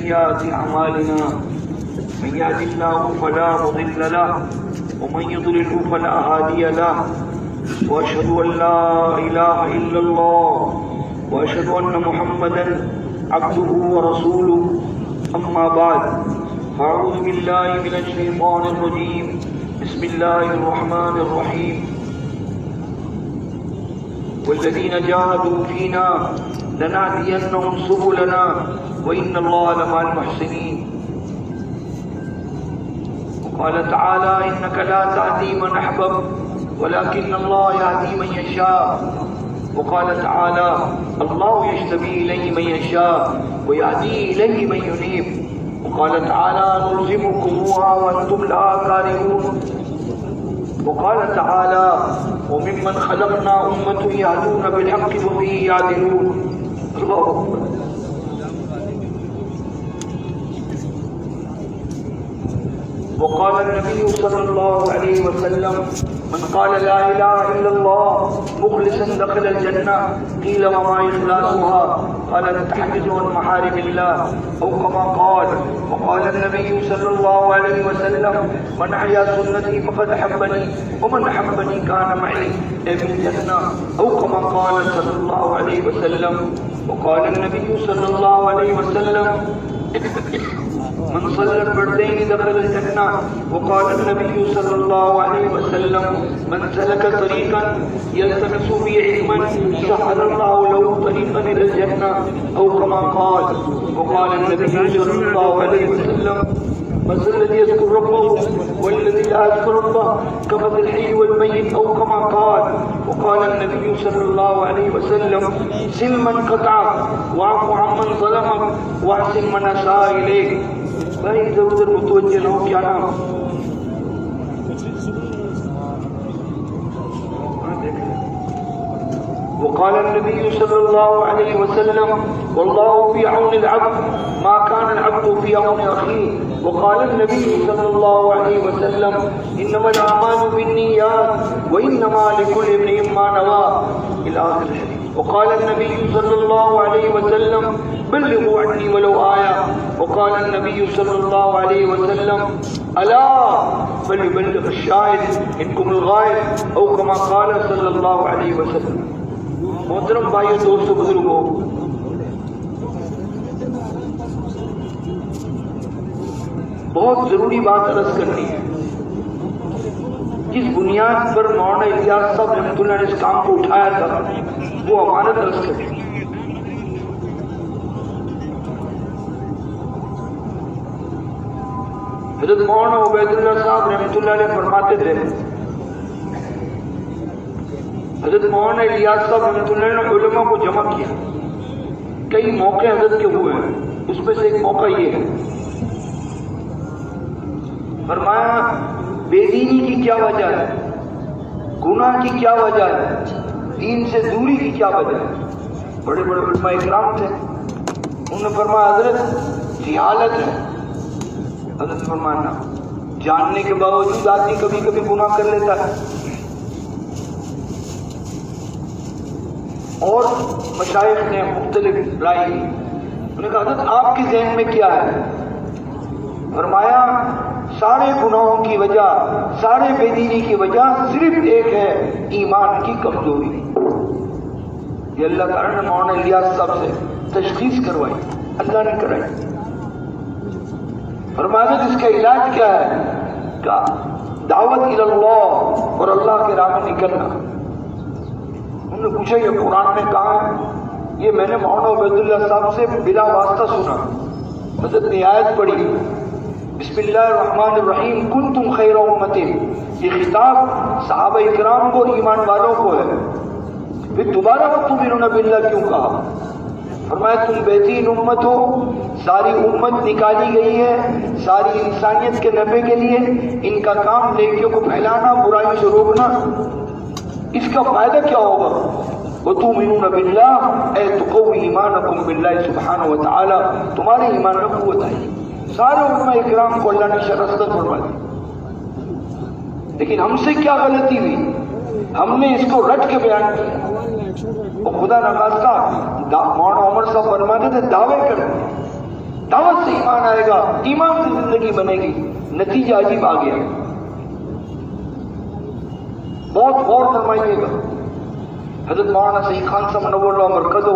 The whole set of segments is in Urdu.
سيئات أعمالنا من يهد الله فلا مضل له ومن يضلل فلا هادي له وأشهد أن لا إله إلا الله وأشهد أن محمدا عبده ورسوله أما بعد أعوذ بالله من الشيطان الرجيم بسم الله الرحمن الرحيم والذين جاهدوا فينا لنهدينهم سبلنا وإن الله لمع المحسنين وقال تعالى إنك لا تهدي من أحببت ولكن الله يهدي من يشاء وقال تعالى الله يجتبي إليه من يشاء ويهدي إليه من ينيب وقال تعالى نلزمكموها وأنتم لها كارهون وقال تعالى وممن خلقنا أمة يهدون بالحق وبه يعدلون الله أكبر. وقال النبي صلى الله عليه وسلم من قال لا إله إلا الله مخلصا دخل الجنة قيل وما إخلاصها قال التحدث عن محارم الله أو كما قال. وقال النبي صلى الله عليه وسلم من أحيا سنتي فقد أحبني ومن أحبني كان معي في الجنة أو كما قال صلى الله عليه وسلم. وقال النبي صلى الله عليه وسلم من صلى الفردين دخل الجنة. وقال النبي صلى الله عليه وسلم من سلك طريقا يلتمس به علما سهل الله له طريقا إلى الجنة أو كما قال. وقال النبي صلى الله عليه وسلم مثل الذي يذكر ربه والذي لا يذكر ربه كمثل الحي والميت أو كما قال. وقال النبي صلى الله عليه وسلم سل من قطعك واعف عمن ظلمك واحسن من أساء إليك. بھائی ادھر ادھر متوجہ نہ ہو. کیا نام؟ وقال النبي صلى الله عليه وسلم والله في عون العبد ما كان العبد في عون أخيه. وقال النبي صلى الله عليه وسلم إنما الأعمال بالنيات وإنما لكل امرئ ما نوى إلى آخر الحديث. وقال النبي صلى الله عليه وسلم بلغوا عني ولو آية. وقال النبي صلى الله عليه وسلم ألا فليبلغ الشاهد منكم الغائب أو كما قال صلى الله عليه وسلم. محترم بھائیو دوستو بزرگو، بہت ضروری بات عرض کرنی ہے. جس بنیاد پر مولانا الیاس صاحب رحمۃ اللہ نے اس کام کو اٹھایا تھا وہ امانت عرض کرنی ہے. حضرت مولانا عبید اللہ صاحب رحمۃ اللہ علیہ فرماتے تھے، حضرت مولانا الیاس صاحب رحمۃ اللہ نے علماء کو جمع کیا. کئی موقع حضرت کے ہوئے ہیں، اس میں سے ایک موقع یہ ہے. فرمایا بے دینی کی کیا وجہ ہے، گناہ کی کیا وجہ ہے، دین سے دوری کی کیا وجہ ہے. بڑے بڑے علماء اکرام تھے. انہوں نے فرمایا حضرت جہالت ہے. حضرت فرمانا جاننے کے باوجود آدمی کبھی کبھی گناہ کر لیتا ہے. اور مشائخ نے مختلف رائے دی. انہوں نے کہا حضرت آپ کے ذہن میں کیا ہے؟ فرمایا سارے گناہوں کی وجہ، سارے بے دینی کی وجہ صرف ایک ہے، ایمان کی کمزوری. یہ اللہ تعالیٰ نے مولانا الیاس صاحب سے تشخیص کروائی، اللہ نے کرائی. فرمایا اس کا علاج کیا ہے؟ کہ دعوت اللہ اور اللہ کے راہ میں نکلنا. انہوں نے پوچھا یہ قرآن میں کہاں ہے؟ یہ میں نے مولانا عبید اللہ صاحب سے بلا واسطہ سنا. حضرت نے آیت پڑھی بسم اللہ الرحمن الرحیم کنتم خیر امت. یہ خطاب صحابہ اکرام کو، ایمان والوں کو ہے. پھر دوبارہ تؤمنون باللہ کیوں کہا؟ فرمایا تم بہترین امت ہو، ساری امت نکالی گئی ہے ساری انسانیت کے نفع کے لیے. ان کا کام نیکیوں کو پھیلانا، برائیوں سے روکنا. اس کا فائدہ کیا ہوگا؟ وَتُؤْمِنُونَ بِاللَّهِ اے تقوی ایمانکم باللہ سبحانہ وتعالی، تمہارے ایمان میں قوت آئی. سارے علماء اکرام کو اللہ نے شرستہ فرما دی. لیکن ہم سے کیا غلطی ہوئی؟ ہم نے اس کو رٹ کے بیان کیا. اور خدا نخواستہ مولانا عمر صاحب فرماتے تھے دعوے کرتے، دعوت سے ایمان آئے گا، ایمان سے زندگی بنے گی۔ نتیجہ عجیب آ گیا، بہت غور فرمائیے گا۔ حضرت مولانا سعید خان صاحب منور اللہ مرکزہ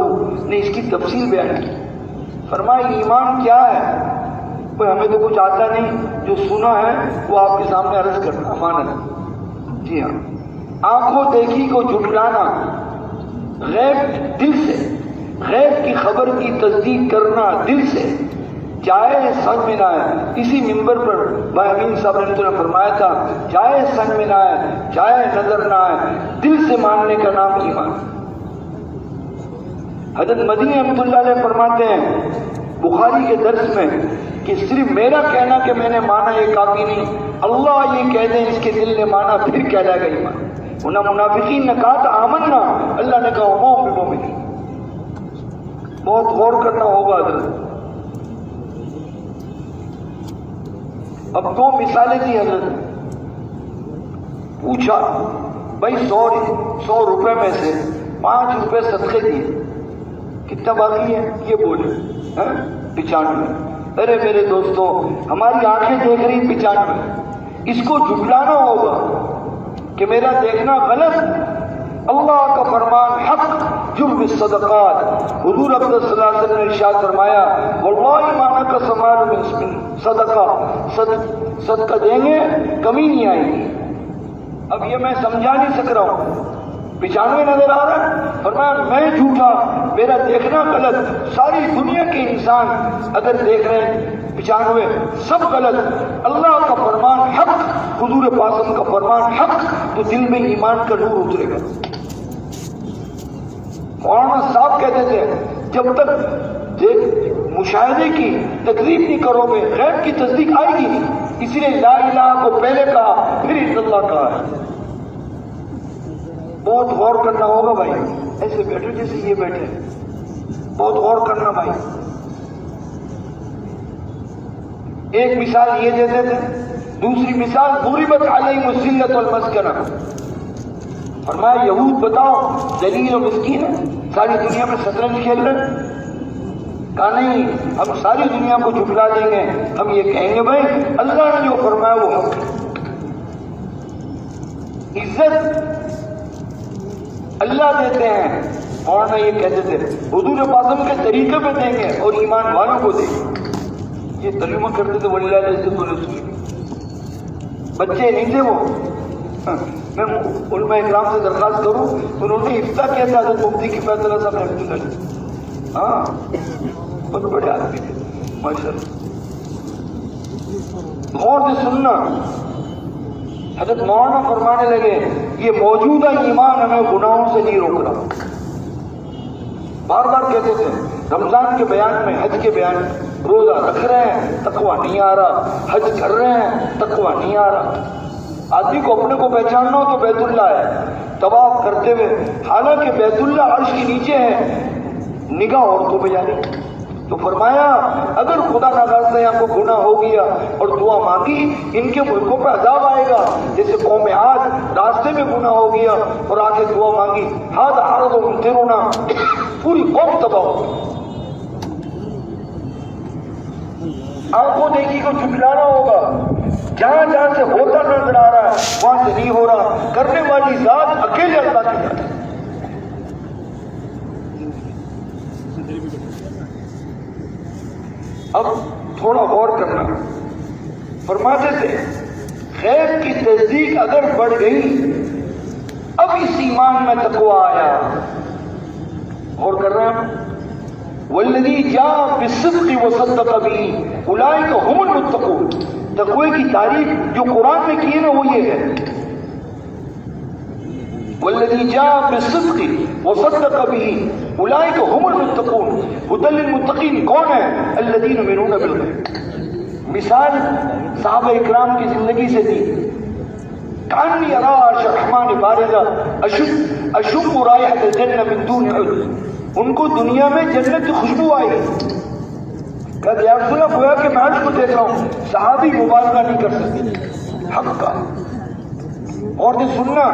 نے اس کی تفصیل بیان کی۔ فرمایا ایمان کیا ہے؟ کوئی ہمیں تو کچھ آتا نہیں، جو سنا ہے وہ آپ کے سامنے عرض کرنا امانت۔ جی ہاں، آنکھوں دیکھی کو جھٹلانا، غیب دل سے، غیب کی خبر کی تصدیق کرنا دل سے، چاہے سمجھ میں نہ آئے۔ اسی منبر پر بھائی امین صاحب نے تو فرمایا تھا، چاہے سمجھ میں نہ آئے، چاہے نظر نہ آئے، دل سے ماننے کا نام ایمان۔ حضرت مدنی رحمۃ اللہ علیہ فرماتے ہیں بخاری کے درس میں کہ صرف میرا کہنا کہ میں نے مانا یہ کافی نہیں، اللہ یہ کہہ دیں اس کے دل نے مانا پھر کہلائے گا ایمان۔ انہیں منافقین نے کہا تھا آمنا، اللہ نے کہا وما هم بمؤمنین۔ بہت غور کرنا ہوگا حضرت۔ اب 2 مثالیں دی حضرت، پوچھا بھائی 100 روپے میں سے 5 روپے صدقے دیے، کتنا باقی ہے؟ یہ بولے 95۔ ارے میرے دوستو، ہماری آنکھیں دیکھ رہی 95، اس کو جھٹلانا ہوگا کہ میرا دیکھنا غلط۔ اللہ کا فرمان حق جرم الصدقات، حضور اقدس صلی اللہ علیہ وسلم نے ارشاد فرمایا واللہ مانا کا سمال صدقہ، صدقہ دیں گے کمی نہیں آئے گی۔ اب یہ میں سمجھا نہیں سک رہا ہوں، 95 نظر آ رہا ہے، فرمایا میں جھوٹا، میرا دیکھنا غلط۔ ساری دنیا کے انسان اگر دیکھ رہے ہیں 95 سب غلط، اللہ کا فرمان حق، حضور پاک کا فرمان حق، تو دل میں ایمان کا نور اترے گا۔ مولانا صاحب کہتے تھے جب تک مشاہدے کی تکلیف نہیں کرو گے غیب کی تصدیق آئے گی نہیں، اسی لیے لا الہ کو پہلے کہا پھر الا اللہ کہا ہے۔ بہت غور کرنا ہوگا بھائی، ایسے بیٹھے جیسے یہ بیٹھے، بہت غور کرنا بھائی۔ ایک مثال یہ دیتے تھے، دوسری مثال ضربت علیہم الذلۃ والمسکنہ۔ فرمایا یہود بتاؤ ذلیل و مسکین ہے، ساری دنیا میں شطرنج کھیل رہے ہیں۔ کہا نہیں، ہم ساری دنیا کو جھٹلا دیں گے، ہم یہ کہیں گے بھائی اللہ نے جو فرمایا وہ حق ہے۔ عزت اللہ دیتے ہیں، اور نہ یہ کہتے تھے حضور پاک کے طریقے پہ دیں گے اور ایمان والوں کو دیں گے۔ یہ ترجمہ کرتے تھے وللہ العزت ولرسولہ۔ بچے نہیں تھے وہ، میں علماء اکرام سے درخواست کروں، انہوں نے افتاح کیا تھا حضرت مفتی کی فیصلہ صاحب رحمۃ اللہ علیہ، ہاں بہت بڑے آدمی تھے ماشاء اللہ۔ غور سے سننا، حضرت مولانا فرمانے لگے یہ موجودہ ایمان ہمیں گناہوں سے نہیں روک رہا۔ بار بار کہتے تھے رمضان کے بیان میں، حج کے بیان میں، روزہ رکھ رہے ہیں تقویٰ نہیں آ رہا، حج کر رہے ہیں تقویٰ نہیں آ رہا۔ آدمی کو اپنے کو پہچاننا ہو تو بیت اللہ ہے، طواف کرتے ہوئے، حالانکہ بیت اللہ عرش کے نیچے ہے، نگاہ عورتوں پہ جاری۔ تو فرمایا اگر خدا نخواستہ یہاں کو گناہ ہو گیا اور دعا مانگی، ان کے ملکوں پہ عذاب آئے گا۔ جیسے قوم عاد راستے میں گناہ ہو گیا اور آگے دعا مانگی، ہاتھ عرض و ممطرنا، پوری قوم تباہ ہو۔ آنکھوں دیکھی کو جھٹلانا ہوگا، جہاں جہاں سے ہوتا نظر آ رہا ہے وہاں سے نہیں ہو رہا، کرنے والی ذات اکیلے اللہ کی ذات ہے۔ اب تھوڑا غور کرنا، فرماتے تھے غیب کی تصدیق اگر بڑھ گئی، اب اس ایمان میں تقویٰ آیا۔ غور کر رہے ہیں، والذی جاء بالصدق وصدق به اولئک هم المتقون۔ تقوی کی تعریف جو قرآن میں کی ہے نا وہ یہ ہے، والذی جاء بالصدق وصدق به اولئک هم المتقون۔ هدى للمتقین کون ہے؟ الذین یؤمنون بالغیب۔ مثال صحابہ اکرام کی زندگی سے دی، کانی ارا عرش الرحمن بارزا اشم رائحۃ الجنہ من دون عذر۔ ان کو دنیا میں جنت کی خوشبو آئی، کہا یا رسول اللہ گویا کہ میں عرش کو دیکھ رہا ہوں۔ صحابی مبالغہ نہیں کر سکتے حق کا۔ اور جو سننا،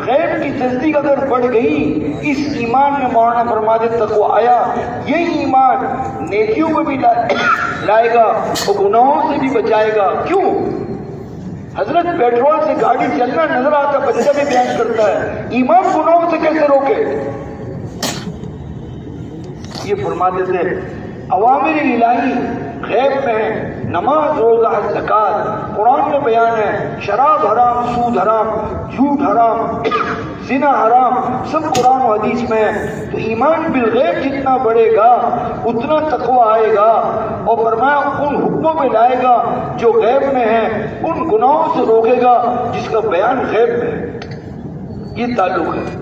غیب کی تصدیق اگر بڑھ گئی، اس ایمان میں مولانا فرماتے تقویٰ آیا۔ یہی ایمان نیکیوں کو بھی لائے گا اور گناہوں سے بھی بچائے گا. کیوں؟ حضرت پیٹرول سے گاڑی چلنا نظر آتا، بچہ بھی بیان کرتا ہے، ایمان گناہوں سے کیسے روکے؟ یہ فرماتے تھے اوامر الہی غیب میں ہے، نماز، روزہ، زکات. قرآن میں بیان ہے شراب حرام، سود حرام، جھوٹ حرام، زنا حرام، سب قرآن و حدیث میں ہے. تو ایمان بالغیب جتنا بڑھے گا اتنا تقوی آئے گا. اور فرمایا ان حکموں میں لائے گا جو غیب میں ہے، ان گناہوں سے روکے گا جس کا بیان غیب میں ہے. یہ تعلق ہے.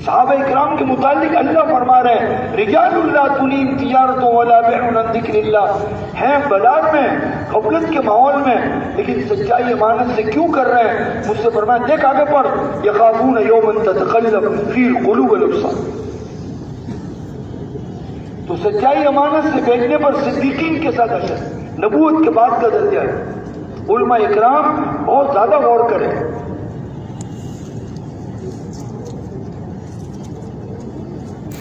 صحابہ اکرام کے متعلق اللہ فرما رہے ہیں رجال اللہ تلہم تجارت ولا بیع عن ذکر اللہ، ہیں بازار میں غفلت کے ماحول میں لیکن سچائی امانت سے کیوں کر رہے ہیں؟ مجھ سے فرمایا دیکھ آگے پڑھ یخافون یوما تتقلب فیہ القلوب والابصار. تو سچائی امانت سے بیچنے پر صدیقین کے ساتھ اشر، نبوت کے بعد کا درجہ ہے. علماء اکرام بہت زیادہ غور کریں.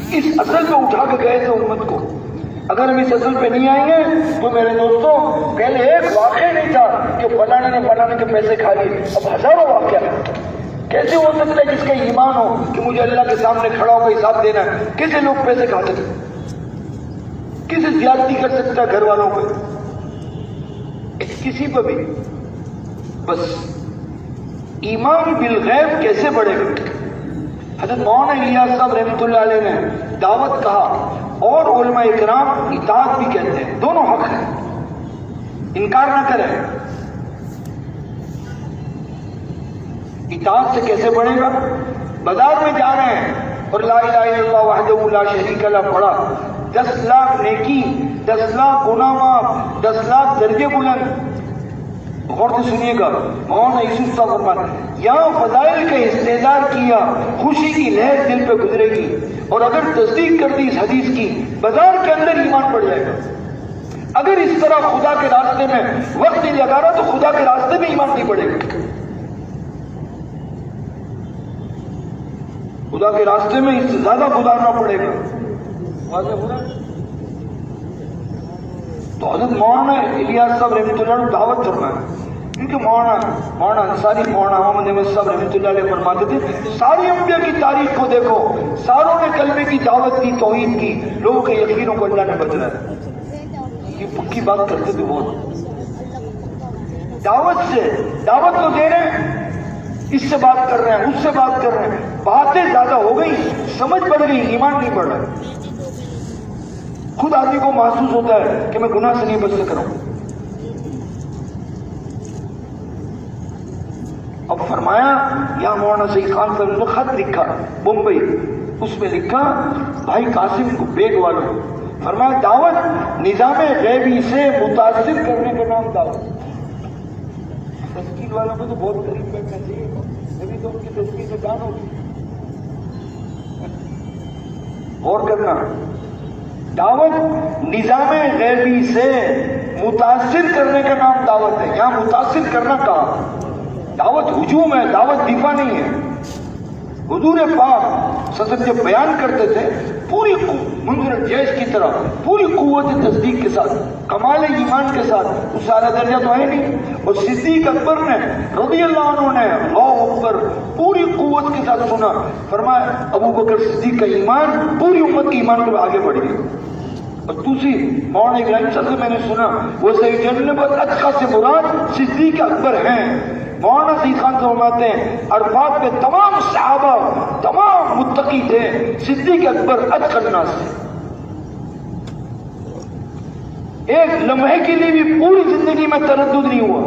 اس اصل پہ اٹھا کے گئے تھے امت کو. اگر ہم اس اصل پہ نہیں آئیں گے تو میرے دوستوں پہلے ایک واقعہ نہیں تھا کہ فلانے نے فلانے کے پیسے کھا لیے، اب ہزاروں واقعہ ہے. کیسے ہو سکتا ہے جس کا ایمان ہو کہ مجھے اللہ کے سامنے کھڑا ہو کے حساب دینا ہے؟ کیسے لوگ پیسے کھا سکتے؟ کیسے زیادتی کر سکتا ہے گھر والوں پہ، کسی پہ بھی؟ بس ایمان بالغیب کیسے بڑھے گا؟ حضرت مولانا الیاس صاحب رحمۃ اللہ علیہ نے دعوت کہا اور علماء اکرام اطاعت بھی کہتے ہیں، دونوں حق ہیں، انکار نہ کریں. اطاعت سے کیسے بڑھے گا؟ بازار میں جا رہے ہیں اور لا الہ الا اللہ وحدہ لا شریک لہ پڑھا، 10 لاکھ نیکی، 10 لاکھ گناہ معاف، 10 لاکھ درجے بلند. غور سے سنیے گا مولانا یوسف صاحب فرماتے ہیں یہاں فضائل کا استحضار کیا، خوشی کی لہر دل پہ گزرے گی، اور اگر تصدیق کر دی اس حدیث کی بازار کے اندر ایمان بڑھ جائے گا. اگر اس طرح خدا کے راستے میں وقت نہیں لگا رہا تو خدا کے راستے میں ایمان نہیں بڑھے گا. خدا کے راستے میں اس سے زیادہ گزارنا پڑے گا. تو حضرت مولانا الیاس صاحب رحمۃ اللہ علیہ دعوت کرنا ہے، کیونکہ مولانا انصاری مولانا محمد احمد صاحب رحمۃ اللہ علیہ فرماتے تھے ساری انبیاء کی تاریخ کو دیکھو، ساروں نے کلمے کی دعوت دی، توحید کی، لوگوں کے یقینوں کو اللہ نے بدلا ہے. یہ پکی بات کرتے تھے بہت. دعوت تو دے رہے ہیں، اس سے بات کر رہے ہیں، اس سے بات کر رہے ہیں، باتیں زیادہ ہو گئی، سمجھ بڑھ گئی، ایمان نہیں بڑھ رہا. خود آدمی کو محسوس ہوتا ہے کہ میں گناہ سے نہیں بچ سک رہا ہوں. اب فرمایا یا مولانا سعید خان صاحب نے خط لکھا بمبئی، اس میں لکھا بھائی قاسم کو بیگ والوں، فرمایا دعوت نظام غیبی سے متاثر کرنے کا نام دعوت. تشکیل والوں کو تو بہت قریب بیٹھنا چاہیے، ابھی تو ان کی تشکیل سے کام ہوگی. غور کرنا، دعوت نظام غیبی سے متاثر کرنے کا نام دعوت ہے. یہاں متاثر کرنا کہا، دعوت ہجوم ہے، دعوت دفاع نہیں ہے. حضور پاک صدر جب بیان کرتے تھے پوری منظر جیش کی طرح پوری قوت تصدیق کے ساتھ، کمال ایمان کے ساتھ، اس سے اعلیٰ درجہ تو ہے نہیں. اور صدیق اکبر نے رضی اللہ عنہ نے اللہ اکبر پوری قوت کے ساتھ سنا، فرمایا ابو بکر صدیق کا ایمان پوری امت کے ایمان کو آگے بڑھ گئی. اور دوسری مولانا ابراہیم صاحب سے میں نے سنا وہ صحیح جنبت اتقا سے مراد صدیق اکبر ہیں. مولانا سعید خان سے فرماتے ہیں عرفات میں تمام صحابہ تمام متقی تھے، صدیق اکبر اتقى الناس سے. ایک لمحے کے لیے بھی پوری زندگی میں تردد نہیں ہوا.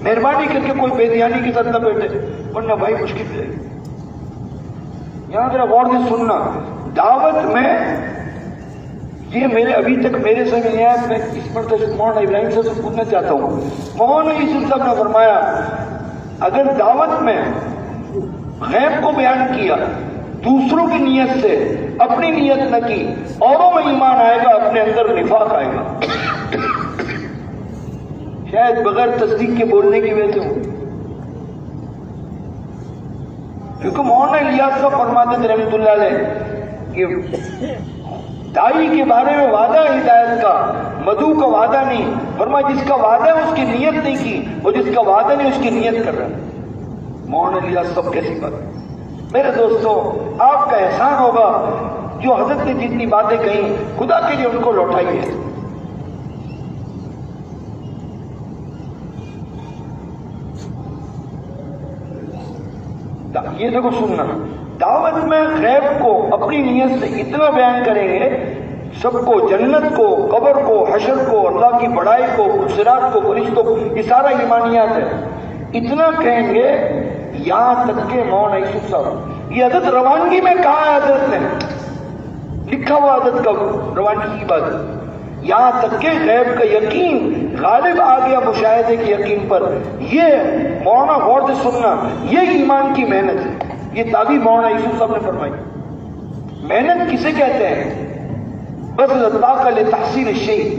مہربانی کر کے کوئی بے دھیانی کے ساتھ نہ بیٹھے ورنہ بھائی مشکل ہے. یہاں ذرا غور سے سننا، دعوت میں یہ میرے ابھی تک میرے سے نہیں ہے، میں اس پر مولانا ابراہیم صاحب سے پوچھنا چاہتا ہوں. مولانا یوسف صاحب نے فرمایا اگر دعوت میں غیب کو بیان کیا دوسروں کی نیت سے، اپنی نیت نہ کی، اوروں میں ایمان آئے گا، اپنے اندر نفاق آئے گا. شاید بغیر تصدیق کے بولنے کی وجہ سے ہو. کیونکہ مولانا الیاس صاحب فرماتے تھے رحمۃ اللہ علیہ کہ دائی کے بارے میں وعدہ ہے ہدایت کا، مدعو کا وعدہ نہیں۔ فرمایا جس کا وعدہ ہے اس کی نیت نہیں کی، اور جس کا وعدہ نہیں اس کی نیت کر رہا ہے۔ مولانا الیاس سب کیسی بات۔ میرے دوستوں، آپ کا احسان ہوگا جو حضرت نے جتنی باتیں کہیں خدا کے لیے ان کو لوٹائیے۔ یہ دیکھو سننا، دعوت میں غیب کو اپنی نیت سے اتنا بیان کریں گے، سب کو، جنت کو، قبر کو، حشر کو، اللہ کی بڑائی کو، صراط کو، فرشتوں کو، یہ سارا ایمانیات ہے، اتنا کہیں گے یہاں تک کہ مولانا یوسف صاحب، یہ حضرت روانگی میں کہا ہے، حضرت نے لکھا ہوا حضرت کا روانگی کی بات، یہاں تک کہ غیب کا یقین غالب آ گیا مشاہدے کے یقین پر۔ یہ مولانا غور سے سننا، یہ ایمان کی محنت ہے، یہ تعبیر مولانا یوسف صاحب نے فرمائی۔ محنت کسے کہتے ہیں؟ بس اللہ لتحصیل الشیء۔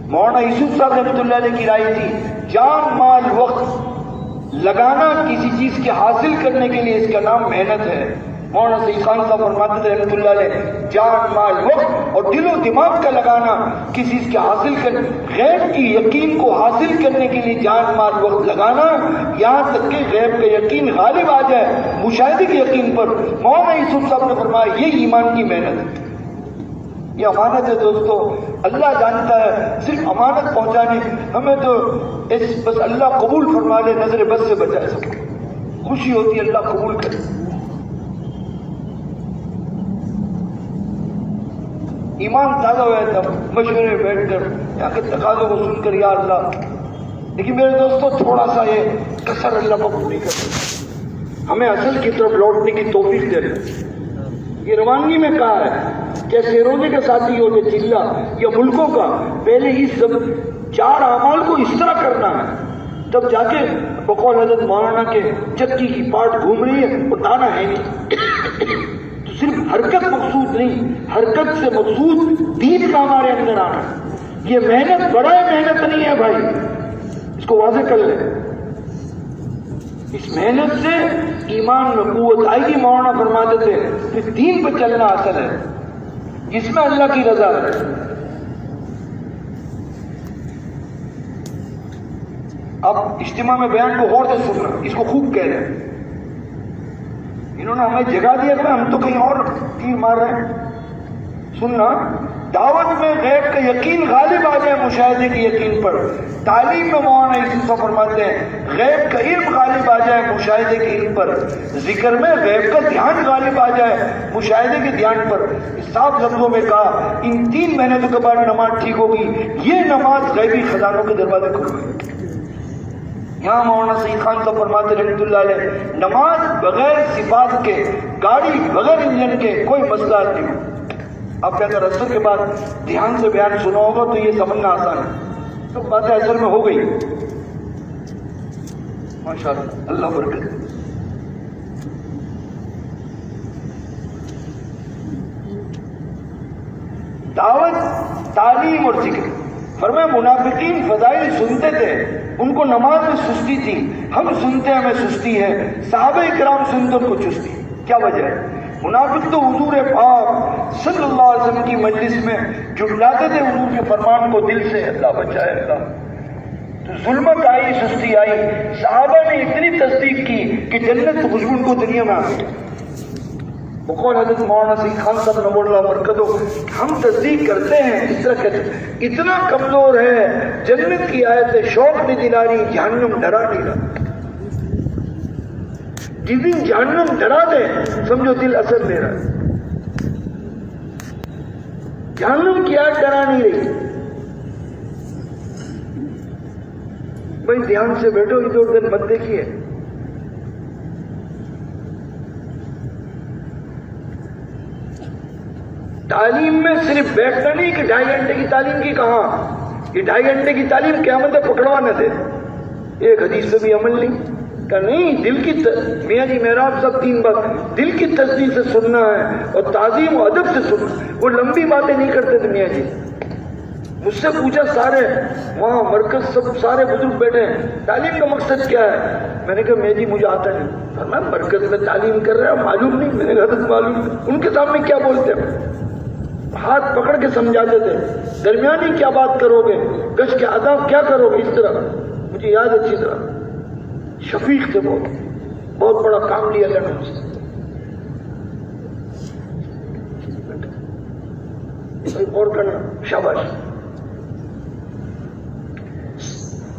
مولانا یوسف صاحب رحمۃ اللہ علیہ کی رائے تھی، جان مال وقت لگانا کسی چیز کے حاصل کرنے کے لیے، اس کا نام محنت ہے۔ مولانا سید خان صاحب فرماتے تھے رحمۃ اللہ علیہ، جان مال وقت اور دل و دماغ کا لگانا کسی چیز کے حاصل کرنے، غیب کی یقین کو حاصل کرنے کے لیے جان مال وقت لگانا، یہاں تک کہ غیب کا یقین غالب آ جائے مشاہدے کے یقین پر۔ مولانا یوسف صاحب نے فرمایا یہ ایمان کی محنت ہے، یہ امانت ہے دوستو۔ اللہ جانتا ہے، صرف امانت پہنچانے، ہمیں تو بس اللہ قبول فرما لے، نظر بد سے بچائے، سب خوشی ہوتی ہے اللہ قبول کرے۔ ایمان تازہ ہوا تھا مشورے میں بیٹھ کر، یہاں کے تقاضوں کو سن کر، یا اللہ۔ لیکن میرے دوستوں، تھوڑا سا یہ کسر اللہ کو پوری کرے، ہمیں اصل کی طرف لوٹنے کی توفیق دے رہے۔ یہ روانگی میں کہا ہے کہ سیروزے کے ساتھی ہو یا چلہ یا ملکوں کا، پہلے اس سب 4 اعمال کو اس طرح کرنا ہے، تب جا کے بقول حضرت مولانا کے چکی کی پاٹ گھوم رہی ہے اور دانا ہے نہیں۔ تو صرف حرکت مقصود نہیں، حرکت سے مقصود دین کا ہمارے اندر آنا۔ یہ محنت بڑا محنت نہیں ہے بھائی، اس کو واضح کر لیں۔ اس محنت سے ایمان میں قوت آئے گی۔ مولانا فرماتے تھے کہ دین پہ چلنا اصل ہے، جس میں اللہ کی رضا ہے۔ اب اجتماع میں بیان کو غور سے سننا، اس کو خوب کہہ رہے ہیں، انہوں نے ہمیں جگہ دیا تھا، ہم تو کہیں اور تیر مار رہے ہیں۔ سننا، دعوت میں غیب کا یقین غالب آ جائے مشاہدے کے یقین پر۔ تعلیم میں مولانا یوسف صاحب فرماتے ہیں غیب کا علم غالب آ جائے مشاہدے کے علم پر۔ ذکر میں غیب کا دھیان غالب آ جائے مشاہدے کے دھیان پر۔ صاف لفظوں میں کہا، ان 3 محنتوں کے بعد نماز ٹھیک ہوگی، یہ نماز غیبی خزانوں کے دروازے کھول گئے۔ یہاں مولانا سید خان صاحب فرماتے رحمۃ اللہ علیہ، نماز بغیر صفات کے، گاڑی بغیر انجن کے کوئی مسئلہ نہیں ہو۔ اب اگر اثر کے بعد دھیان سے بیان سنا ہوگا تو یہ سمجھنا آسان ہے، تو باتیں اثر میں ہو گئی ماشاءاللہ، اللہ برکت۔ دعوت، تعلیم اور ذکر۔ فرمایا منافقین فضائل سنتے تھے، ان کو نماز میں سستی تھی، ہم سنتے ہمیں سستی ہے، صحابہ کرام سنتے ان کو چستی۔ کیا وجہ ہے؟ منافق تو حضور پاک صلی اللہ علیہ وسلم کی مجلس میں جھٹلاتے تھے حضور کے فرمان کو دل سے، اللہ بچائے اللہ۔ تو ظلمت آئی، سستی آئی، صحابہ نے اتنی تصدیق کی کہ جنت خوشبو ان کو دنیا میں آ گئی۔ بقول حضرت مولانا سید خان صاحب نور اللہ برکتہ، ہم تصدیق کرتے ہیں اس طرح کہتے ہیں، اتنا کمزور ہے، جنت کی آیت شوق نہیں دلا رہی، جہنم ڈرا نہیں رہا۔ جس دن جہنم ڈرا دے سمجھو دل اثر لے رہا ہے۔ جہنم کی آیت ڈرا نہیں رہی۔ بھائی دھیان سے بیٹھو، ادھر ادھر مت دیکھیے۔ تعلیم میں صرف بیٹھنا نہیں کہ 2.5 گھنٹے کی تعلیم کی، کہاں یہ 2.5 گھنٹے کی تعلیم قیامت پکڑوانے تھے، ایک حدیث سے بھی عمل نہیں کہ نہیں، دل کی میاں جی محراب صاحب 3 بار دل کی تصدیق سے سننا ہے اور تعظیم و ادب سے سننا۔ وہ لمبی باتیں نہیں کرتے تھے میاں جی۔ مجھ سے پوچھا، سارے وہاں مرکز سب سارے بزرگ بیٹھے ہیں، تعلیم کا مقصد کیا ہے؟ میں نے کہا میاں جی مجھے آتا نہیں۔ میں مرکز میں تعلیم کر رہا ہوں، معلوم نہیں؟ میں نے کہا معلوم نہیں۔ ان کے سامنے کیا بولتے ہیں؟ ہاتھ پکڑ کے سمجھاتے تھے، درمیانی کیا بات کرو گے، گش کے آداب کیا کرو گے، اس طرح مجھے یاد اچھی طرح۔ شفیق تھے، بہت بڑا کام لیا اللہ نے ان سے۔ اور کرنا، شاباش۔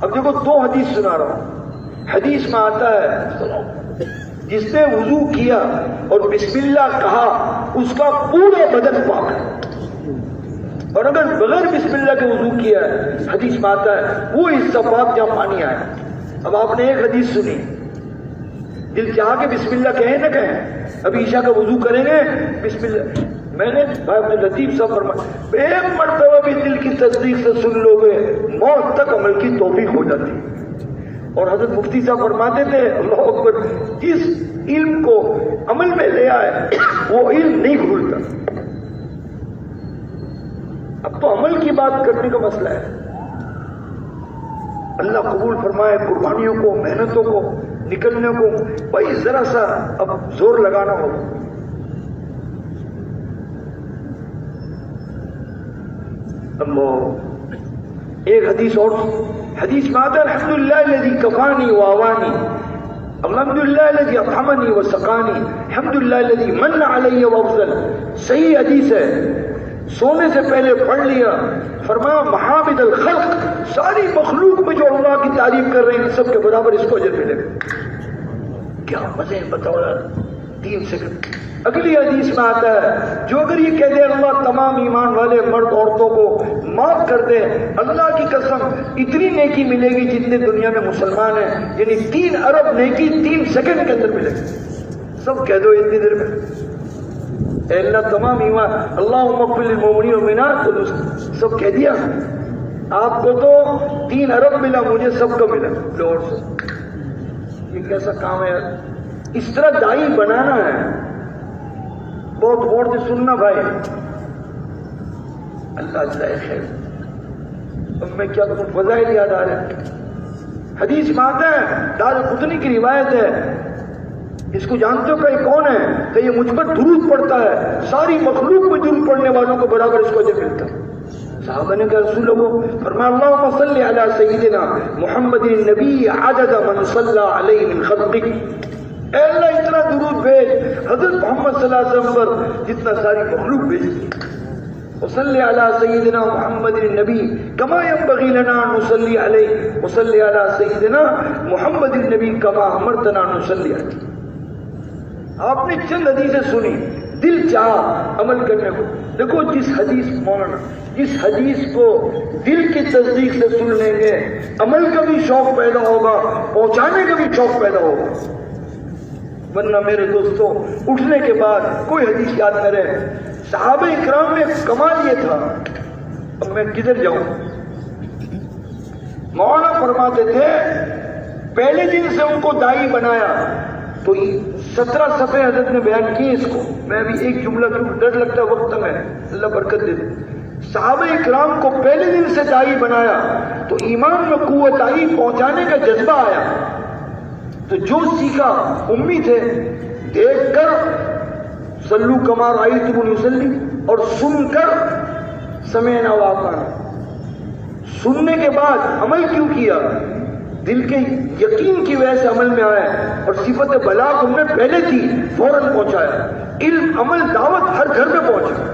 اب دیکھو 2 حدیث سنا رہا ہوں۔ حدیث میں آتا ہے جس نے وضو کیا اور بسم اللہ کہا اس کا پورا بدن پاک ہے، اور اگر بغیر بسم اللہ کے وضو کیا ہے، حدیث میں آتا ہے وہ حصہ پاک جہاں پانی آیا۔ اب آپ نے ایک حدیث سنی، دل چاہ کے بسم اللہ کہیں نہ کہیں، ابھی عشاء کا وضو کریں گے بسم اللہ، میں نے بھائی عبد اللطیف صاحب فرمایا ایک مرتبہ بھی دل کی تصدیق سے سن لو گے موت تک عمل کی توفیق ہو جاتی۔ اور حضرت مفتی صاحب فرماتے تھے اللہ اکبر، جس علم کو عمل میں لے آئے وہ علم نہیں بھولتا۔ اب تو عمل کی بات کرنے کا مسئلہ ہے۔ اللہ قبول فرمائے قربانیوں کو، محنتوں کو، نکلنے کو، بھائی ذرا سا اب زور لگانا ہوگا۔ اللہ ایک حدیث اور، حدیث میں آتا ہے الحمدللہ الذی کفانی وآوانی، الحمدللہ الذی اطعمنی وسقانی، الحمدللہ الذی من علی وافضل۔ صحیح حدیث ہے، سونے سے پہلے پڑھ لیا، فرمایا محامد الخلق، ساری مخلوق میں جو اللہ کی تعریف کر رہے ہیں سب کے برابر اس کو اجر ملے گا۔ کیا مزے بتاؤ یار، 3 سیکنڈ۔ اگلی حدیث میں آتا ہے جو اگر یہ کہہ دے اللہ تمام ایمان والے مرد عورتوں کو معاف کر دے، اللہ کی قسم اتنی نیکی ملے گی جتنے دنیا میں مسلمان ہیں، یعنی 3 ارب نیکی 3 سیکنڈ کے اندر ملے گی۔ سب کہہ دو اتنی دیر میں، اے اللہ تمام ایمان، اللہم اغفر للمؤمنین والمؤمنات، تو سب کہہ دیا۔ آپ کو تو 3 ارب ملا، مجھے سب کا ملا۔ لوڑ سے یہ کیسا کام ہے یار، اس طرح دائی بنانا ہے۔ بہت غور سے سننا بھائی، اللہ جزائے خیر۔ اب میں کیا کروں، فضائل یاد آ رہے ہیں۔ حدیث میں آتا ہے، دارقطنی کی روایت ہے، اس کو جانتے ہو کہ یہ کون ہے، کہ یہ مجھ پر درود پڑتا ہے، ساری مخلوق میں درود پڑھنے والوں کو برابر اس کو اجر ملتا ہے۔ صحابہ نے کہا رسول اللہ، فرمایا اللہم صلی علی سیدنا محمد النبی عدد من صلی علیہ من خلقک، اے اللہ اتنا درود بھیج حضرت محمد صلی اللہ علیہ وسلم پر جتنا ساری مخلوق بھیجتی۔ وصلی علی سیدنا محمد النبی کما ینبغی لنا ان نصلی علیہ، وصلی علی سیدنا محمد النبی کما امرتنا ان نصلی علیہ۔ آپ نے چند حدیثیں سنی، دل چاہ عمل کرنے کو۔ دیکھو جس حدیث مولانا، جس حدیث کو دل کی تصدیق سے سن لیں گے، عمل کا بھی شوق پیدا ہوگا، پہنچانے کا بھی شوق پیدا ہوگا۔ ورنہ میرے دوستوں اٹھنے کے بعد کوئی حدیث یاد نہ رہے۔ صحابہ اکرام میں کمال یہ تھا، اب میں کدھر جاؤں، مولانا فرماتے تھے پہلے دن سے ان کو دائی بنایا، تو 17 صفحے حضرت نے بیان کیے اس کو، میں ابھی ایک جملہ کیوں ڈر لگتا ہے وقت میں، اللہ برکت دے دے۔ صحابہ اکرام کو پہلے دن سے دائی بنایا تو ایمان میں قوت آئی، پہنچانے کا جذبہ آیا۔ تو جو سیکھا امی تھے، دیکھ کر صلو کما رأیتمونی اصلی، اور سن کر سمعنا واطعنا، سننے کے بعد عمل کیوں کیا، دل کے یقین کی وجہ سے عمل میں آیا، اور صفت بلاغ ہم نے پہلے تھی فوراً پہنچایا۔ علم عمل دعوت ہر گھر میں پہنچا،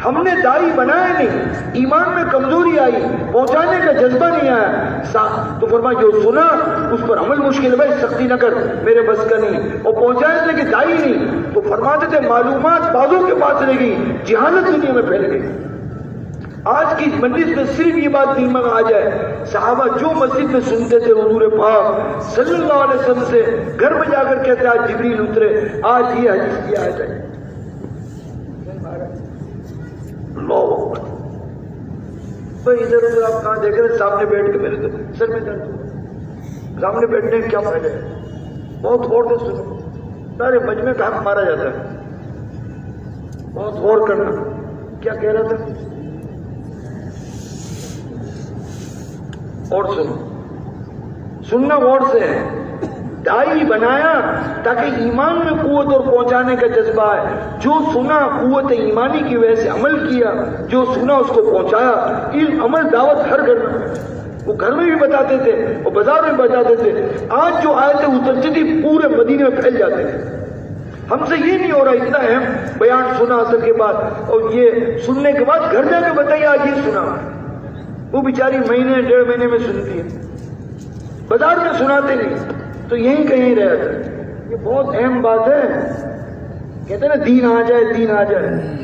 ہم نے دائی بنایا نہیں، ایمان میں کمزوری آئی، پہنچانے کا جذبہ نہیں آیا، تو فرمایا جو سنا اس پر عمل مشکل ہے، بھائی سختی نہ کر، میرے بس کا نہیں، اور پہنچانے کے دائی نہیں، تو فرماتے تھے معلومات بعضوں کے پاس رہ گئی، جہالت دنیا میں پھیل گئی۔ آج کی مجلس میں صرف یہ بات دماغ آ جائے، صحابہ جو مسجد میں سنتے تھے حضور پاک صلی اللہ علیہ وسلم سے، گھر میں جا کر کہتے آج جبریل اترے، آج یہ حدیث کیا ہے جائے۔ بھائی ادھر ادھر آپ کہاں دیکھ رہے، سامنے بیٹھ کے میرے تو سر میں درد ہو، سامنے بیٹھنے کیا فائدہ ہے؟ بہت غور سے سنو، سارے مجمع کا حق مارا جاتا ہے، بہت غور کرنا۔ کیا کہہ رہا تھا؟ اور سنو، سننا غور سے ہے۔ داعی بنایا تاکہ ایمان میں قوت اور پہنچانے کا جذبہ ہے. جو سنا قوت ایمانی کی وجہ سے عمل کیا, جو سنا اس کو پہنچایا. علم عمل دعوت ہر گھر میں, وہ گھر میں بھی بتاتے تھے اور بازار میں بتاتے تھے. آج جو آیتیں اترتی تھی پورے مدینے میں پھیل جاتے تھے. ہم سے یہ نہیں ہو رہا, اتنا اہم بیان سنا اثر کے بعد, اور یہ سننے کے بعد گھر جا کے بتائیے آج یہ سنا. وہ بیچاری مہینے ڈیڑھ مہینے میں سنتی ہے, بازار میں سناتے نہیں, تو یہیں کہیں رہ جائے. یہ بہت اہم بات ہے. کہتے ہیں نا دین آ جائے, دین آ جائے.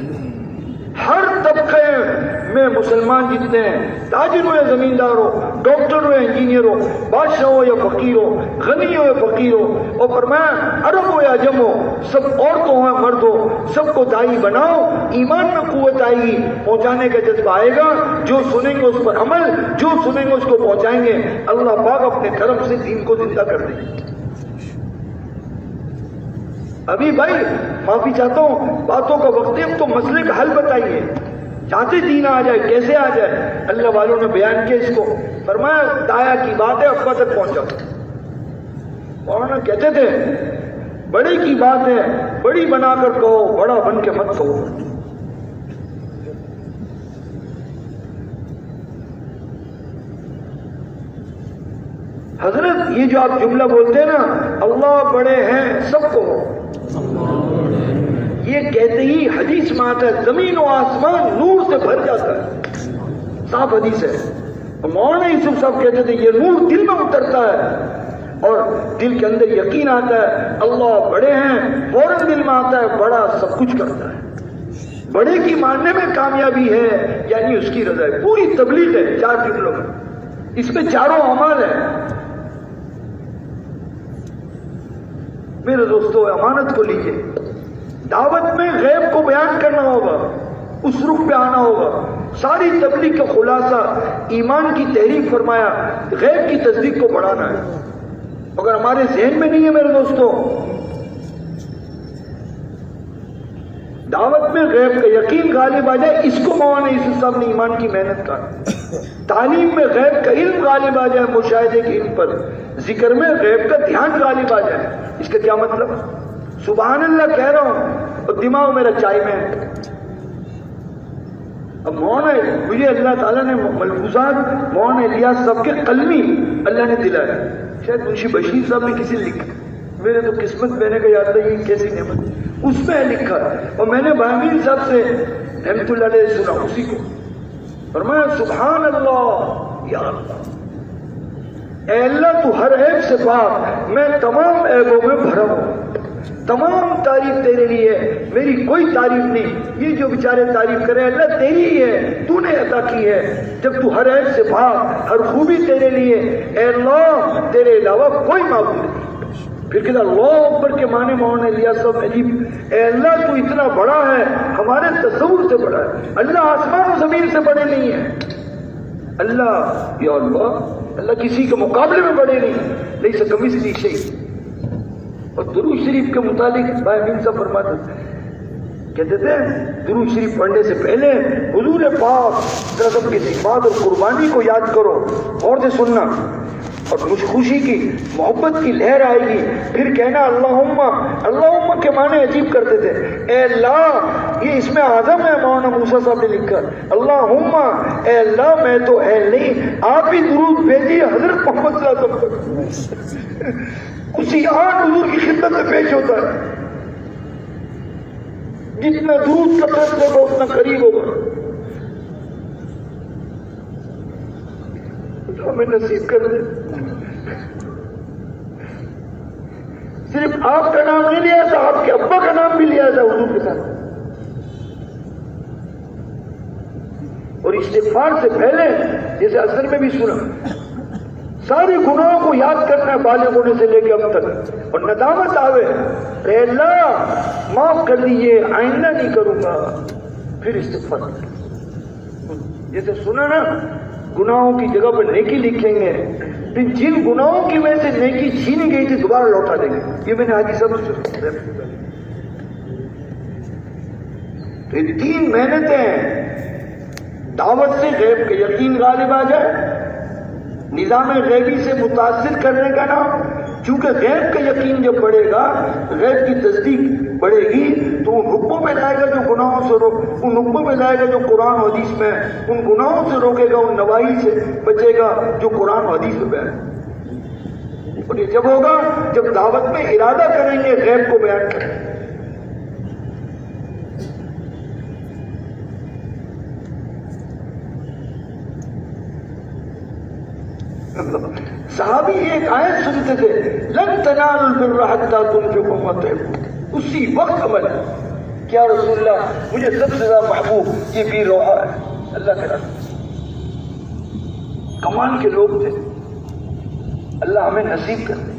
ہر طبقے میں مسلمان جتنے ہیں, تاجر ہو یا زمیندار ہو, ڈاکٹر ہو یا انجینئر ہو, بادشاہ ہو یا فقیر ہو, غنی ہو یا فقیر ہو, اور فرمایا عرب ہو یا عجم ہو, سب عورتوں ہو یا مرد ہو, سب کو داعی بناؤ. ایمان میں قوت آئے گی, پہنچانے کا جذبہ آئے گا. جو سنیں گے اس پر عمل, جو سنیں گے اس کو پہنچائیں گے. اللہ پاک اپنے کرم سے دین کو زندہ کر دیں گے. ابھی بھائی معافی چاہتا ہوں, باتوں کا وقت ہے, اب تو مسئلے کا حل بتائیے. چاہتے دین آ جائے, کیسے آ جائے؟ اللہ والوں نے بیان کیا اس کو. فرمایا دایا کی بات ہے, ابا تک پہنچا. مولانا کہتے تھے بڑے کی بات ہے, بڑی بنا کر کہو, بڑا بن کے مت کہو. حضرت یہ جو آپ جملہ بولتے ہیں نا, اللہ بڑے ہیں سب کو, یہ کہتے ہی حدیث میں آتا ہے زمین و آسمان نور سے بھر جاتا ہے, صاف حدیث ہے. مولانا یوسف صاحب کہتے تھے یہ نور دل میں اترتا ہے اور دل کے اندر یقین آتا ہے اللہ بڑے ہیں, فوراً دل میں آتا ہے بڑا سب کچھ کرتا ہے. بڑے کی ماننے میں کامیابی ہے, یعنی اس کی رضا ہے. پوری تبلیغ ہے 4 جملوں میں, اس میں چاروں اعمال ہیں. میرے دوستو امانت کو لیجئے. دعوت میں غیب کو بیان کرنا ہوگا, اس رخ پہ آنا ہوگا. ساری تبلیغ کا خلاصہ ایمان کی تحریک فرمایا, غیب کی تصدیق کو بڑھانا ہے. اگر ہمارے ذہن میں نہیں ہے میرے دوستو, دعوت میں غیب کا یقین غالب آ جائے, اس کو مولانا یوسف صاحب نے ایمان کی محنت کا. تعلیم میں غیب کا علم غالب آ جائے, مشاہدے کے علم پر. ذکر میں غیب کا دھیان غالب آ جائے. اس کا کیا مطلب؟ سبحان اللہ کہہ رہا ہوں اور دماغ میرا چائے میں ہے. اب مولانا مجھے اللہ تعالیٰ نے ملفوظات مولانا الیاس صاحب کے قلمی اللہ نے دلائے. شاید منشی بشیر صاحب نے کسی لکھا, میرے تو قسمت میں نے کہا یا اللہ یہ کیسی نعمت, اس میں لکھا. اور میں نے بامین صاحب سے رحمت اللہ علیہ سنا اسی کو. فرمایا سبحان اللہ یا اللہ, اے اللہ تو ہر عیب سے پاک, میں تمام عیبوں میں بھرا ہوں. تمام تعریف تیرے لیے, میری کوئی تعریف نہیں. یہ جو بیچارے تعریف کرے اللہ تیری ہی ہے, تو نے عطا کی ہے. جب تو ہر عیب سے پاک, ہر خوبی تیرے لیے, اے اللہ تیرے علاوہ کوئی معبود نہیں. پھر کہتا اللہ اکبر کے معنی مولانا الیاس صاحب عجیب, اے اللہ تو اتنا بڑا ہے, ہمارے تصور سے بڑا ہے. اللہ آسمان و زمین سے بڑے نہیں ہیں. اللہ یا اللہ کسی کے مقابلے میں بڑے نہیں, لیکن کمثلہ شیء. اور درود شریف کے متعلق بھائی امین صاحب فرماتے کہتے تھے درود شریف پڑھنے سے پہلے حضور پاک رسول کی صفات اور قربانی کو یاد کرو, اور سے سننا, اور خوشی کی محبت کی لہر آئے گی. پھر کہنا اللہم. اللہم کے معنی عجیب کرتے تھے, اے اللہ, یہ اس میں اعظم ہے. مولانا موسیٰ صاحب نے لکھا اللہم, اے اللہ میں تو اہل نہیں, آپ ہی درود بھیجیے حضرت محمد صلی اللہ علیہ وسلم. اسی آن حضور کی خدمت میں پیش ہوتا ہے. جتنا درود کثرت ہوگا اتنا قریب ہوگا. ہمیں نصیب کر دے. صرف آپ کا نام نہیں لیا تھا, آپ کے ابا کا نام بھی لیا تھا حضور کے ساتھ. اور استغفار سے پہلے جیسے اثر میں بھی سنا, سارے گناہوں کو یاد کرنا ہے بالغ ہونے سے لے کے اب تک, اور ندامت آوے, اے اللہ معاف کر دیجیے, آئندہ نہیں کروں گا. پھر استغفار. جیسے سنا نا گناہوں کی جگہ پر نیکی لکھیں گے, پھر جن گناہوں کی وجہ سے نیکی چھینی گئی تھی دوبارہ لوٹا دیں گے. یہ میں نے حاجی صاحب تو 3 محنتیں ہیں. دعوت سے غیب کے یقین غالب آ جائے, نظام غیبی سے متاثر کرنے کا نام, چونکہ غیب کا یقین جب بڑھے گا، غیب کی تصدیق بڑھے گی، تو ان حکموں میں لائے گا جو گناہوں سے ان حکموں میں لائے گا جو قرآن و حدیث میں، ان گناہوں سے روکے گا، ان نواہی سے بچے گا جو قرآن و حدیث میں بیان ہے۔ اور یہ جب ہوگا جب دعوت میں ارادہ کریں گے غیب کو بیان کریں۔ صحابی ایک آیت سنتے تھے، لن تنالوا البر حتى تنفقوا مما تحبون، اسی وقت عمل ہے۔ کیا رسول اللہ مجھے سب سے زیادہ محبوب یہ پیر روحا ہے، اللہ کے رسول کمال کے لوگ تھے، اللہ ہمیں نصیب کر دے۔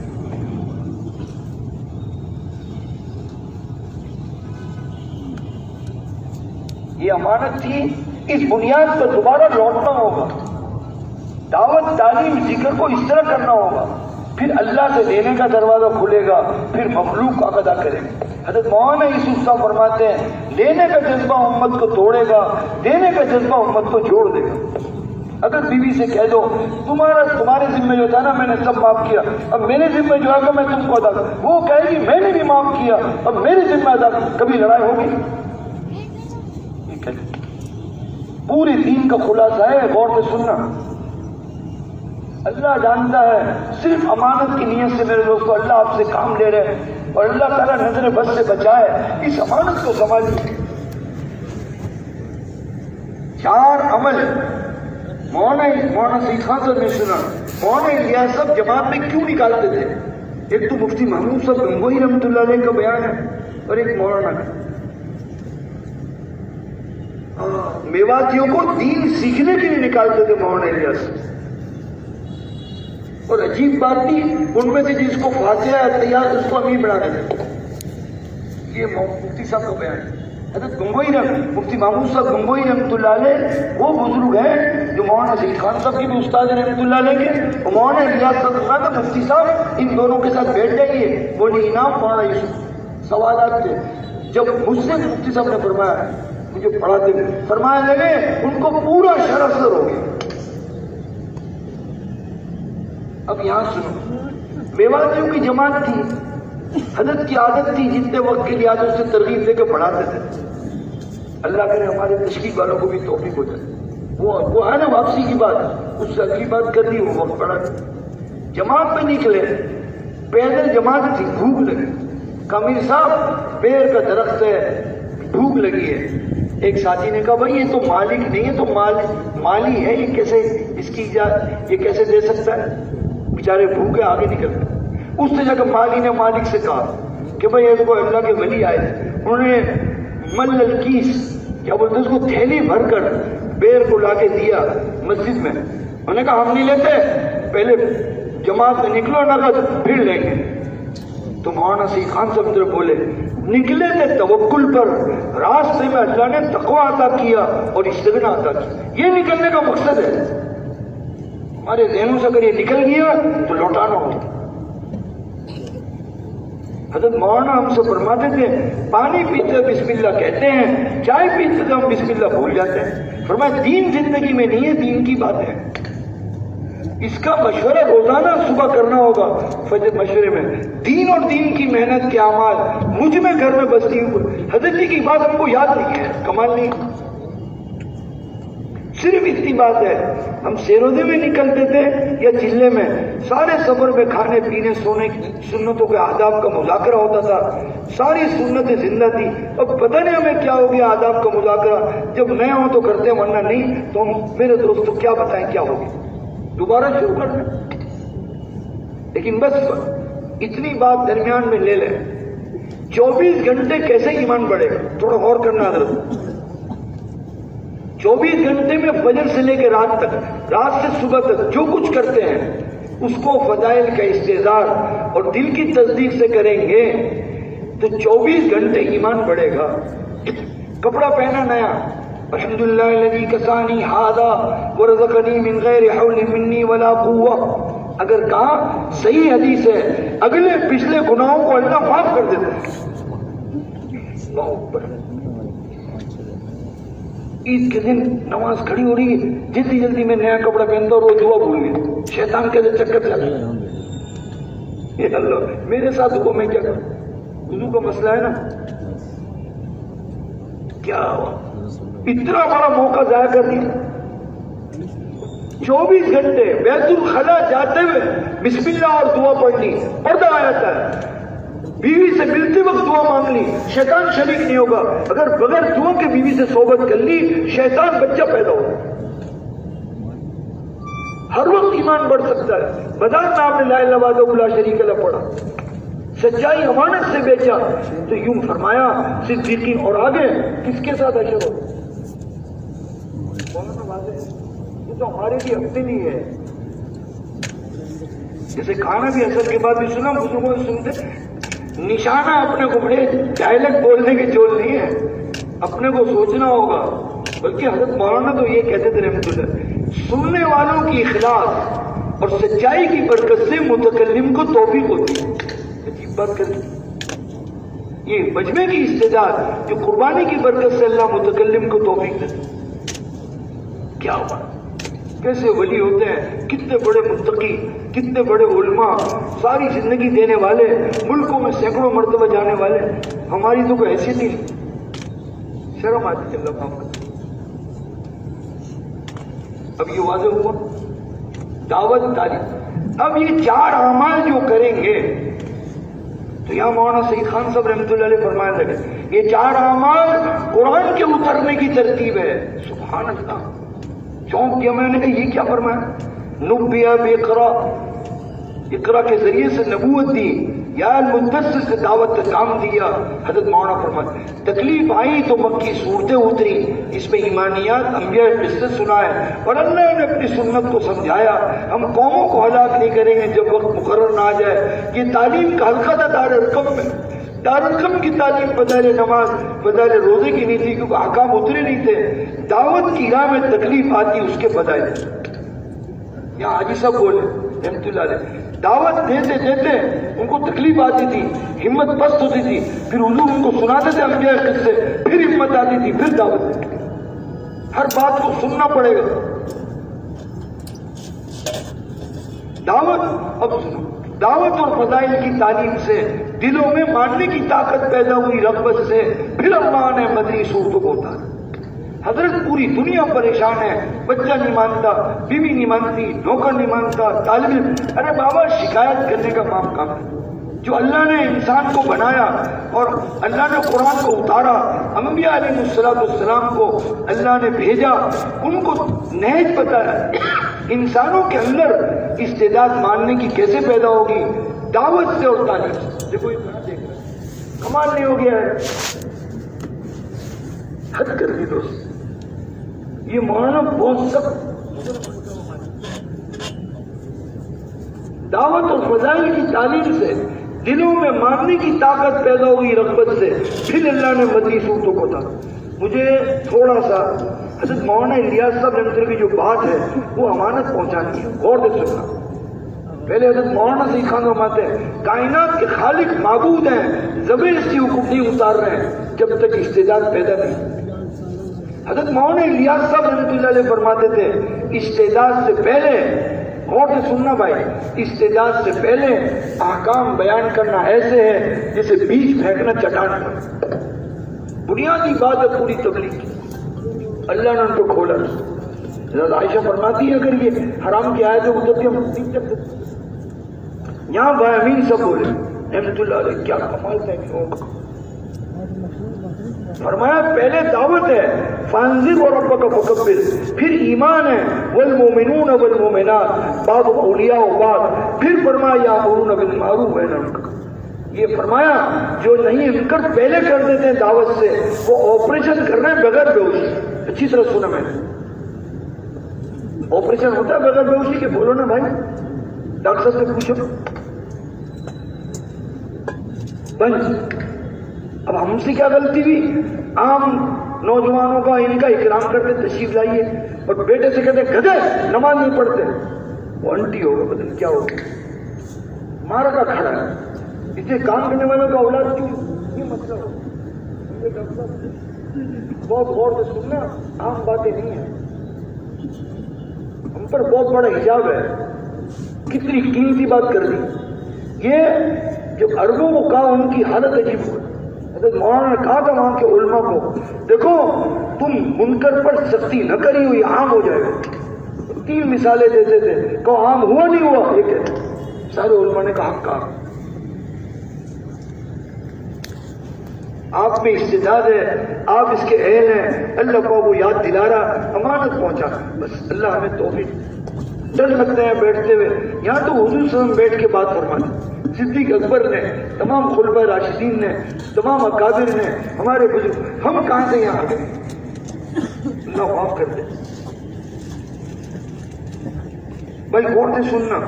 یہ امانت تھی، اس بنیاد پر دوبارہ لوٹنا ہوگا، دعوت تعلیم ذکر کو اس طرح کرنا ہوگا، پھر اللہ سے لینے کا دروازہ کھلے گا، پھر مخلوق کا ادا کرے گا۔ حضرت مولانا یوسف صاحب فرماتے ہیں لینے کا جذبہ امت کو توڑے گا، دینے کا جذبہ امت کو جوڑ دے گا۔ اگر بیوی سے کہہ دو تمہارے ذمہ جو تھا نا میں نے سب معاف کیا، اب میرے ذمہ جو ہے میں تم کو ادا کروں، وہ کہے گی میں نے بھی معاف کیا اب میرے ذمہ ادا کروں، کبھی لڑائی ہوگی؟ پورے دین کا خلاصہ ہے غور سے سننا۔ اللہ جانتا ہے، صرف امانت کی نیت سے میرے دوستو اللہ آپ سے کام لے رہے ہیں، اور اللہ تعالیٰ نظر بد سے بچائے، اس امانت کو سنبھالیے۔ 4 عمل مولانا سعید خان صاحب نے سنا، مولانا الیاس صاحب جماعت میں کیوں نکالتے تھے؟ ایک تو مفتی محمود صاحب گنگوئی رحمۃ اللہ علیہ کا بیان ہے، اور ایک مولانا کا۔ میواتیوں کو دین سیکھنے کے لیے نکالتے تھے مولانا الیاس، اور عجیب بات تھی ان میں سے جس کو فاتحہ تیار اس کو امیر بنا دیتے۔ یہ مفتی صاحب کا بیان ہے۔ حضرت گنگوئی مفتی محمود صاحب گنگوئی رحمۃ اللہ علیہ وہ بزرگ ہیں جو مولانا سعید خان صاحب کے بھی استاد رحمۃ اللہ علیہ کے، اور مولانا الیاس صاحب کا مفتی صاحب ان دونوں کے ساتھ بیٹھ جائیے، بولے انعام مولانا یوسف سوالات تھے۔ جب مجھ سے مفتی صاحب نے فرمایا، مجھے پڑھاتے ہوئے فرمایا لگے ان کو پورا شرح سر ہو گیا۔ اب یہاں سنو، میواتیوں کی جماعت تھی، حضرت کی عادت تھی جتنے وقت کے لیے آج سے ترغیب دے کے پڑھاتے تھے۔ اللہ کرے ہمارے تشکیل والوں کو بھی توفیق ہو جائے۔ وہ ہے نا واپسی کی بات، اس سے اگلی بات کر دی، وہ وقت پڑھا۔ جماعت پہ نکلے، پیدل جماعت تھی، بھوک لگی، کامل صاحب پیر کا درخت ہے، بھوک لگی ہے۔ ایک ساتھی نے کہا بھائی یہ تو مالک نہیں ہے، تو مالی ہے، یہ کیسے اس کی یہ کیسے دے سکتا ہے؟ بیچارے بھوکے آگے نکل گئے۔ اس سے جا کر مالی نے مالک سے کہا کہ بھائی ایک کو اللہ کے ولی آئے تھے، انہوں نے مل الکیس کیا بولتے اس کو تھیلی بھر کر بیر کو لا کے دیا مسجد میں۔ انہوں نے کہا ہم نہیں لیتے، پہلے جماعت میں نکلو نقد پھر لیں گے۔ تو مولانا سعید خان صاحب بولے نکلے تھے توکل پر، راستے میں اللہ نے تقویٰ عطا کیا اور استغنا عطا کیا، یہ نکلنے کا مقصد ہے۔ ہمارے ذہنوں سے اگر یہ نکل گیا تو لوٹانا ہوگا۔ حضرت مولانا ہم سے فرماتے تھے پانی پیتے بسم اللہ کہتے ہیں، چائے پیتے تو ہم بسم اللہ بھول جاتے ہیں۔ فرمایا دین زندگی میں نہیں ہے، دین کی بات ہے، اس کا مشورہ روزانہ صبح کرنا ہوگا فجر مشورے میں۔ دین اور دین کی محنت کے اعمال مجھ میں گھر میں بستی ہوں، حضرت جی کی بات ہم کو یاد نہیں ہے، کمال نہیں، صرف اتنی بات ہے ہم سیروزے میں نکلتے تھے یا چلے میں، سارے سفر میں کھانے پینے سونے کی سنتوں کے آداب کا مذاکرہ ہوتا تھا، ساری سنتیں زندہ تھی۔ اب پتہ نہیں ہمیں کیا ہو گیا آداب کا مذاکرہ، جب نئے ہوں تو کرتے ہیں ورنہ نہیں، تو ہم میرے دوستوں کیا بتائیں کیا ہوگی، دوبارہ شروع کر دیں۔ لیکن بس اتنی بات درمیان میں لے لیں، 24 گھنٹے کیسے ایمان بڑھے گا، تھوڑا غور کرنا حضرت۔ 24 گھنٹے میں فجر سے لے کے رات تک، رات سے صبح تک جو کچھ کرتے ہیں اس کو فضائل کا استحضار اور دل کی تصدیق سے کریں گے تو 24 گھنٹے ایمان بڑھے گا۔ کپڑا پہنا نیا، الحمدللہ الذی کسانی ھذا ورزقنی من غیر حول منی ولا قوہ، اگر کہا صحیح حدیث ہے، اگلے پچھلے گناہوں کو اللہ معاف کر دیتا ہے۔ اللہ اکبر۔ عید کے دن نماز کھڑی ہو رہی ہے، جلدی میں نیا کپڑا پہنتا اور وہ دعا بھول گیا، شیطان کے چکر چل رہا۔ اے اللہ میرے ساتھ ہوا میں کیا کروں؟ وضو کا مسئلہ ہے نا. کیا ہوا؟ اتنا بڑا موقع ضائع کر دیا. 24 گھنٹے بیت الخلا جاتے ہوئے بسم اللہ اور دعا پڑھ لی، پردہ آیا تھا. بیوی سے ملتے وقت دعا مانگ لی، شیطان شریک نہیں ہوگا. اگر بغیر دعا کے بیوی سے صحبت کر لی شیطان بچہ پیدا ہوگا. ہر وقت ایمان بڑھ سکتا ہے. بازار میں آپ نے لا الہ الا اللہ لا شریک لہ پڑھا، سچائی امانت سے بیچا تو یوں فرمایا صدیقین. اور آگے کس کے ساتھ اشر ہو؟ یہ تو ہمارے لیے اپنے لیے ہے. جیسے کھانا بھی اثر کے بعد بھی سنا، بزرگوں سے سنتے، نشانہ اپنے کو بڑے ڈائلیکٹ بولنے کے جول نہیں ہے، اپنے کو سوچنا ہوگا. بلکہ حضرت مولانا تو یہ کہتے تھے رحمۃ اللہ، سننے والوں کی اخلاص اور سچائی کی برکت سے متکلم کو توفیق ہوتی ہے. عجیب بات کر دی. یہ مجمع کی استعداد جو قربانی کی برکت سے اللہ متکلم کو توفیق دیتے. کیا ہوا؟ کیسے ولی ہوتے ہیں، کتنے بڑے متقی، کتنے بڑے علماء، ساری زندگی دینے والے، ملکوں میں سینکڑوں مرتبہ جانے والے. ہماری تو کوئی حیثیت نہیں، شرم آتی ہے اللہ کام کرتے. اب یہ واضح ہوا دعوت تعلیم. اب یہ 4 اعمال جو کریں گے تو یہاں مولانا سعید خان صاحب رحمۃ اللہ علیہ فرمایا لگے یہ 4 اعمال قرآن کے اترنے کی ترتیب ہے. سبحان اللہ. چونک کیا میں نے کہا یہ کیا فرمایا؟ نبیہ بِاقرا، اقرا کے ذریعے سے نبوت دی، یا المدثر سے دعوت کا کام دیا. حضرت مولانا فرماتے تکلیف آئی تو مکی صورتیں اتری، اس میں ایمانیات انبیاء قصے سنائے اور اللہ نے اپنی سنت کو سمجھایا. ہم قوموں کو ہلاک نہیں کریں گے جب وقت مقرر نہ آ جائے. یہ تعلیم کا حلقہ تھا دارالقم میں. دارالقم کی تعلیم بدل نماز بدل روزے کی نہیں تھی کیونکہ احکام اترے نہیں تھے. دعوت کی راہ میں تکلیف آتی اس کے بدائے. یہاں حاجی صاحب بولے رحمۃ اللہ علیہ، دعوت دیتے دیتے ان کو تکلیف آتی تھی، ہمت پست ہوتی تھی، پھر حضور ان کو سناتے تھے انبیاء قصے، پھر ہمت آتی تھی، پھر دعوت دیتے. ہر بات کو سننا پڑے گا. دعوت اب سنو. دعوت اور فضائل کی تعلیم سے دلوں میں ماننے کی طاقت پیدا ہوئی رغبت سے، پھر اللہ نے مدنی صورتوں کو اتارا. حضرت پوری دنیا پریشان ہے، بچہ نہیں مانتا، بیوی نہیں مانتی، نوکر نہیں مانتا، طالب علم. ارے بابا شکایت کرنے کا کام ہے. جو اللہ نے انسان کو بنایا اور اللہ نے قرآن کو اتارا، انبیاء علیہ السلام کو اللہ نے بھیجا، ان کو نہج بتایا. انسانوں کے اندر استعداد ماننے کی کیسے پیدا ہوگی؟ دعوت سے اور تعلیم سے. دیکھو کمال نہیں ہو گیا ہے، حد کر دی دوست. یہ مولانا بہت سخت. دعوت اور فضائل کی تعلیم سے دلوں میں ماننے کی طاقت پیدا ہوئی رغبت سے، پھر اللہ نے مدنی صورتوں کو تھا. مجھے تھوڑا سا حضرت مولانا الیاس صاحب رحمۃ اللہ کی جو بات ہے وہ امانت پہنچانی ہے، غور سے سننا. پہلے حضرت مولانا سعید خان فرماتے ہیں کائنات کے خالق معبود ہیں، زبر سے حکم نہیں اتار رہے ہیں جب تک استعداد پیدا نہیں. حضرت مولانا الیاس صاحب رحمۃ اللہ علیہ فرماتے تھے استعداد سے پہلے، غور سے سننا بھائی، استعداد سے پہلے احکام بیان کرنا ایسے ہے جیسے بیج پھینکنا چٹان پر. بنیادی بات ہے پوری تبلیغ کی. اللہ نے ان کو کھولا. حضرت عائشہ فرماتی ہے اگر یہ حرام کی آیتیں اترتی ہم نہیں کر سکتے. یہاں بھائی امین سب بولے رحمۃ اللہ علیہ کیا کمال تھا. فرمایا پہلے دعوت ہے فانذر وربک فکبر، پھر ایمان ہے والمؤمنون والمؤمنات بعض اولیاء و بعض، پھر فرمایا یامرون بالمعروف وینہون عن المنکر. یہ فرمایا جو نہیں انکر پہلے کر دیتے ہیں دعوت سے وہ آپریشن کر رہے ہیں بغیر بیہوشی. اچھی طرح سنا میں نے، آپریشن ہوتا ہے بغیر بیہوشی کے؟ بولو نا بھائی، ڈاکٹر صاحب سے پوچھو. بنچ اب ہم سے کیا غلطی ہوئی؟ عام نوجوانوں کا ان کا اکرام کرتے تشریف لائیے اور بیٹے سے کہتے گدھے نماز نہیں پڑھتے. وہ انٹی ہوگا بدل کیا ہوگا، مارا کا کھڑا ہے. اسے کام کرنے والوں کا اولاد کیوں؟ یہ مطلب بہت غور سے سننا، عام باتیں نہیں ہیں. ہم پر بہت بڑا حجاب ہے. کتنی قیمتی بات کر دی. یہ جو عربوں کو کہا ان کی حالت عجیب ہو. حضرت مولانا نے کہا تھا وہاں کے علماء کو دیکھو تم منکر پر سختی نہ کری ہوئی عام ہو جائے گا. 3 مثالیں دیتے تھے کہ عام ہوا نہیں ہوا. یہ کہتے سارے علماء نے کہا کہا آپ میں استعداد ہے, آپ اس کے اہل ہیں, اللہ کو وہ یاد دلا رہا, امانت پہنچا, بس اللہ ہمیں توفیق. ڈر لگتے ہیں بیٹھتے ہوئے. یہاں تو حضور صلی اللہ علیہ وسلم بیٹھ کے بات فرماتے, صدیق اکبر نے, تمام خلفائے راشدین نے, تمام اکابر نے, ہمارے بزرگ, ہم کہاں سے یہاں آ گئے؟ اللہ معاف کر دے. بھائی غور سے سننا.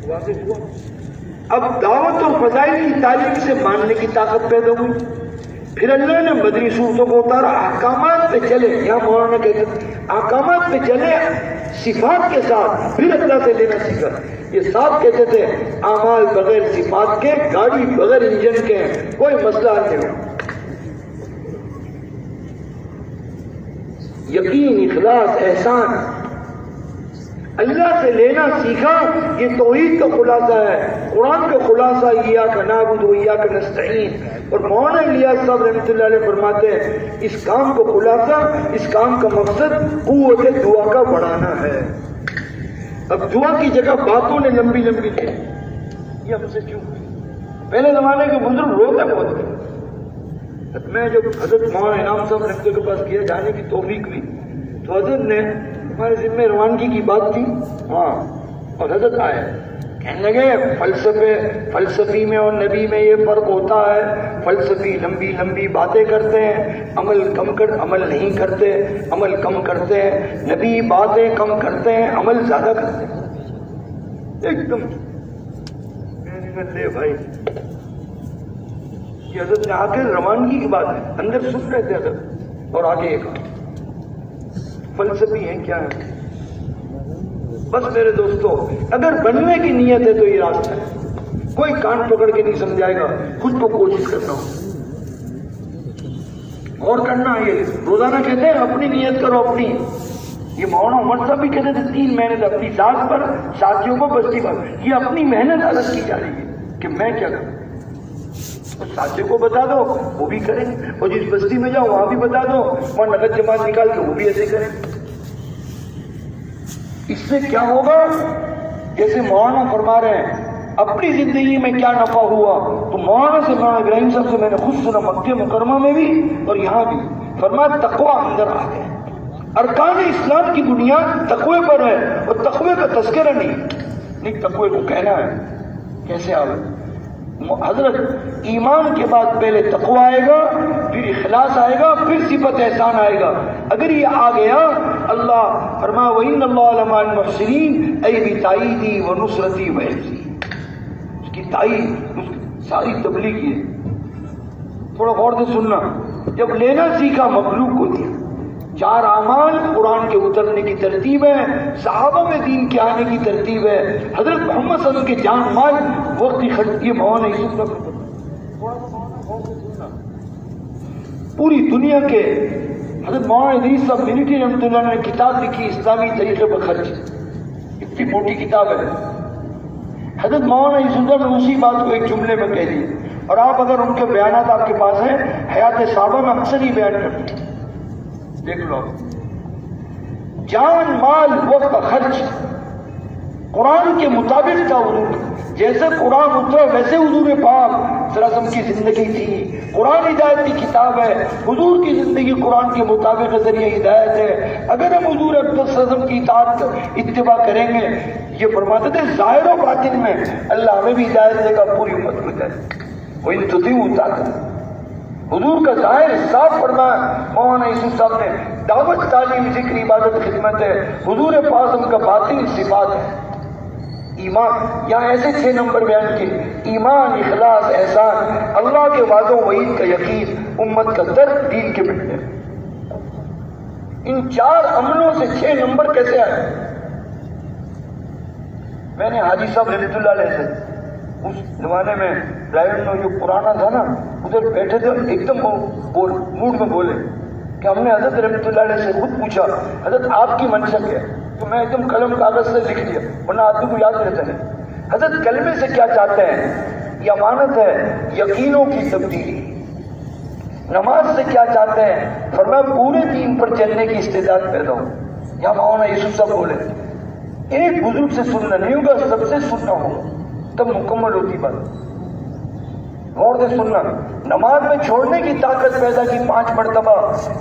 واضح ہوا. اب دعوت اور فضائل کی تعلیم سے ماننے کی طاقت پیدا ہوئی. پھر اللہ نے مدنی صورتوں کو اتارا, احکامات پہ چلے. یہاں مولانا کہتے ہیں احکامات پہ چلے صفات کے ساتھ, پھر اللہ سے لینا سیکھا. یہ صاحب کہتے تھے اعمال بغیر صفات کے, گاڑی بغیر انجن کے, کوئی مسئلہ نہیں ہو. یقین, اخلاص, احسان, اللہ سے لینا سیکھا. یہ توحید کا خلاصہ ہے, قرآن کا خلاصہ ایاک نعبد و ایاک نستعین. اور مولانا الیاس صاحب رحمۃ اللہ علیہ فرماتے ہیں اس کام کو خلاصہ, اس کام کا مقصد قوت دعا کا بڑھانا ہے. اب دعا کی جگہ باتوں نے لمبی لمبی کی. یہ ہم سے کیوں؟ پہلے زمانے کے بزرگ روتے بہت تھے. میں جب حضرت مولانا انعام صاحب رحمۃ اللہ کے پاس گیا, جانے کی توفیق ہوئی, تو حضرت نے ہمارے ذمہ روانگی کی بات کی. ہاں, اور حضرت آئے کہنے لگے فلسفی میں اور نبی میں یہ فرق ہوتا ہے. فلسفی لمبی لمبی باتیں کرتے ہیں, عمل نہیں کرتے, عمل کم کرتے ہیں. نبی باتیں کم کرتے ہیں, عمل زیادہ کرتے ہیں. ایک دم لے بھائی, یہ حضرت نے آ کے روانگی کی بات ہے, اندر سن رہے تھے حضرت, اور آگے ایک فلسفی ہیں کیا ہے. بس میرے دوستو, اگر بننے کی نیت ہے تو یہ راستہ ہے. کوئی کان پکڑ کے نہیں سمجھائے گا, خود کو کوشش کرنا ہو اور کرنا. یہ روزانہ کہتے ہیں اپنی نیت کرو اپنی. یہ مولانا عمر صاحب بھی کہتے تھے 3 مہینے سے اپنی ذات پر, ساتھیوں کو بستی پر. یہ اپنی محنت الگ کی جا رہی ہے کہ میں کیا کروں. ساتھیوں کو بتا دو وہ بھی کریں, اور جس بستی میں جاؤ وہاں بھی بتا دو, وہاں نقد جماعت نکال کے وہ بھی ایسے کریں. اس سے کیا ہوگا؟ جیسے مولانا فرما رہے ہیں اپنی زندگی میں کیا نفع ہوا, تو مولانا سے, مولانا ابراہیم صاحب سے میں نے خود سنا, مکہ مکرمہ میں بھی اور یہاں بھی. فرمایا تقوی اندر آ گئے. ارکان اسلام کی بنیاد تقوی پر ہے, اور تقوی کا تذکرہ نہیں, تقوی کو کہنا ہے. کیسے آئے حضرت؟ ایمان کے بعد پہلے تقوی آئے گا, پھر اخلاص آئے گا, پھر صفت احسان آئے گا. اگر یہ آ گیا, اللہ فرمایا وَإِنَّ اللَّهَ لَمَعَ الْمُحْسِنِينَ, اے بِتَأْیِیدِی وَنُصْرَتِی وَحِفْظِی. اس کی تائید, اس کی ساری تبلیغ ہے. تھوڑا غور سے سننا. جب لینا سیکھا مخلوق کو دیا. 4 اعمال قرآن کے اترنے کی ترتیب ہے, صحابہ میں دین کے آنے کی ترتیب ہے, حضرت محمد صلی اللہ علیہ وسلم کے جان مال وقت کی خرچ. یہ مولانا یوسف پوری دنیا کے حضرت مولانا ادریس صاحب ملٹری رحمۃ اللہ نے کتاب لکھی اسلامی طریقے پر خرچ. اتنی موٹی کتاب ہے. حضرت مولانا یوسف نے اسی بات کو ایک جملے میں کہہ دی, اور آپ اگر ان کے بیانات آپ کے پاس ہیں, حیات صحابہ میں اکثر ہی بیان کرتے ہیں, دیکھ لو. جان مال وقت کا خرچ قرآن کے مطابق تھا. حضور جیسے قرآن اترا ویسے حضور پاک صلی اللہ علیہ وسلم کی زندگی تھی. قرآن ہدایت کی کتاب ہے, حضور کی زندگی قرآن کے مطابق ذریعہ ہدایت ہے. اگر ہم حضور صلی اللہ علیہ وسلم کی اطاعت اتباع کریں گے, یہ فرماتے تھے ظاہر و باطن میں اللہ ہمیں بھی ہدایت دے گا, پوری امت کو ہدایت. وہ انتظام اتارا حضور کا ظاہر صاف فرمایا. مولانا یوسف صاحب نے دعوت, تعلیم, ذکر, عبادت, خدمت ہے. حضور پاک کا باطن صفات ہے. ایمان, یہاں ایسے 6 نمبر بیان کیے. ایمان, اخلاص, احسان, اللہ کے وعدوں وعید کا یقین, امت کا درد, دین کے مٹنے. ان 4 عملوں سے 6 نمبر کیسے آئے؟ میں نے حاجی صاحب رحمۃ اللہ علیہ سے اس زمانے میں ڈرائیور میں جو پرانا تھا نا, ادھر بیٹھے تھے, ایک دم موڈ میں بولے, کہ ہم نے حضرت رحمۃ اللہ علیہ سے خود پوچھا حضرت آپ کی منشا کیا ہے؟ تو میں ایک دم قلم کاغذ سے لکھ دیا، ورنہ آدمی کو یاد رہتا ہے. حضرت کلمے سے کیا چاہتے ہیں؟ یہ امانت ہے، یقینوں کی تبدیلی. نماز سے کیا چاہتے ہیں؟ فرمایا پورے دین پر چلنے کی استعداد پیدا ہو. یا مولانا یوسف صاحب بولے ایک بزرگ سے سننا نہیں ہوگا، سب سے سننا ہوگا، تب مکمل ہوتی بات. غور سے سننا. نماز میں چھوڑنے کی طاقت پیدا کی 5 مرتبہ،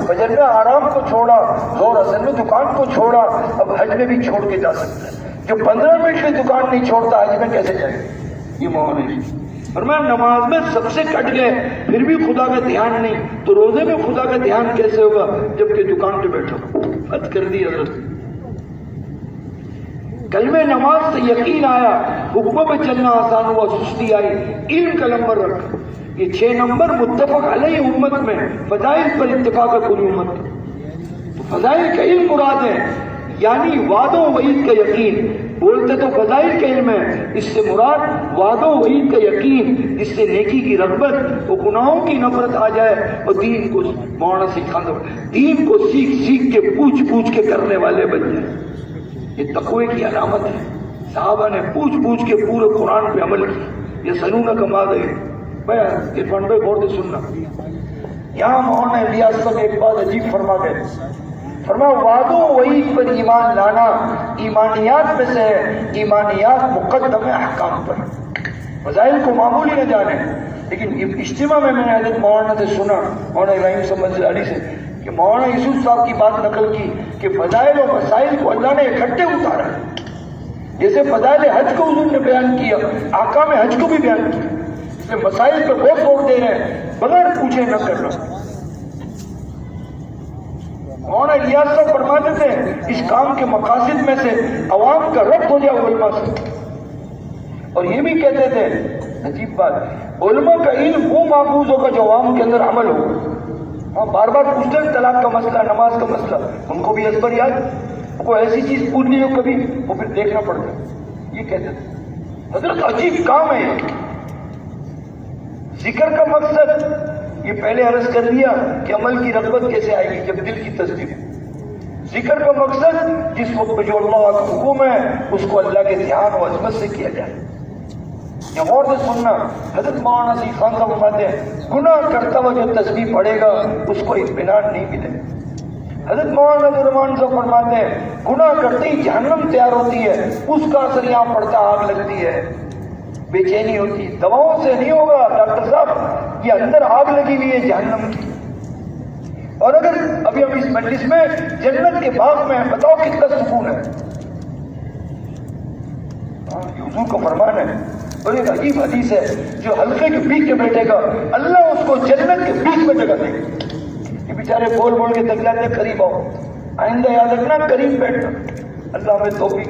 فجر میں آرام کو چھوڑا، ظہر اثر میں دکان کو چھوڑا، اب حج میں بھی چھوڑ کے جا سکتا ہے. جو 15 منٹ کی دکان نہیں چھوڑتا حج میں کیسے جائے؟ یہ مولانا ہے. اور میں نماز میں سب سے کٹ گئے پھر بھی خدا کا دھیان نہیں، تو روزے میں خدا کا دھیان کیسے ہوگا جبکہ دکان پہ بیٹھا؟ حد کر دی حضرت. کلمہ نماز سے یقین آیا، حکموں پہ چلنا آسان ہوا، سستی آئی، علم کا نمبر رکھ. یہ 6 نمبر متفق علیہ امت میں، فضائل پر اتفاق ہے پوری امت. تو فضائل کا علم مراد ہے، یعنی وعد و وعید کا یقین. بولتے تو فضائل کا علم ہے، اس سے مراد وعد و وعید کا یقین، جس سے نیکی کی رغبت اور گناہوں کی نفرت آ جائے اور دین کو مولانا سکھا دو، دین کو سیکھ کے پوچھ کے کرنے والے بن جائیں. یہ تقوی کی علامت ہے. صحابہ نے پوچھ کے پورے قرآن پہ عمل کی. یہ سنونا کما گئے. میں عرفان بھائی غور سے سننا. یہاں مولانا الیاس صاحب ایک بات عجیب فرما گئے. فرما وعد و وعید پر ایمان لانا ایمانیات میں سے ہے. ایمانیات مقدم ہے احکام پر. فضائل کو معمولی نہ جانے. لیکن اجتماع میں نے حضرت مولانا سے سنا، مولانا ابراہیم صاحب علی سے، کہ مولانا یوسف صاحب کی بات نقل کی کہ فضائل و مسائل کو اللہ نے اکٹھے اتارا. جیسے فضائل حج کو حضور نے بیان کیا، احکام حج کو بھی بیان کیا. اس لیے مسائل پہ بہت زور دے رہے ہیں، بغیر پوچھے نہ کرنا. مولانا الیاس صاحب فرماتے تھے اس کام کے مقاصد میں سے عوام کا ربط ہو جائے علماء سے. اور یہ بھی کہتے تھے عجیب بات، علماء کا علم وہ محفوظ ہوگا جو عوام کے اندر عمل ہو. ہاں بار بار پوچھتے ہیں طلاق کا مسئلہ، نماز کا مسئلہ، ان کو بھی ازبر یاد. کوئی ایسی چیز پوچھنی ہو کبھی وہ پھر دیکھنا پڑتا ہے. یہ کہتے تھے حضرت عجیب کام ہے یہ. ذکر کا مقصد یہ پہلے عرض کر دیا کہ عمل کی رغبت کیسے آئے گی جب دل کی تصدیق. ذکر کا مقصد جس وقت جو اللہ کا حکم ہے اس کو اللہ کے دھیان و عظمت سے کیا جائے. یہ غور سے سننا. حضرت مولانا سی خان صاحب فرماتے ہیں گناہ کرتا ہوا جو تسبیح پڑھے گا اس کو اطمینان نہیں ملے. حضرت مولانا الرحمان صاحب فرماتے ہیں گناہ کرتے ہی جہنم تیار ہوتی ہے، اس کا اثر یہاں پڑتا آگ لگتی ہے، بے چینی ہوتی. دواؤں سے نہیں ہوگا ڈاکٹر صاحب، یہ اندر آگ لگی ہوئی ہے جہنم کی. اور اگر ابھی ہم اس مجلس میں جنت کے باغ میں ہیں، بتاؤ کتنا سکون ہے. حضور کو فرمان ہے. اور ایک عجیب حدیث ہے، جو حلقے کے بیچ کے بیٹھے گا اللہ اس کو جنت کے بیچ میں جگہ دے گا. یہ بیچارے بول کے تک جاتے ہیں قریب آؤ. آئندہ یاد رکھنا قریب بیٹھنا. اللہ ہمیں توفیق،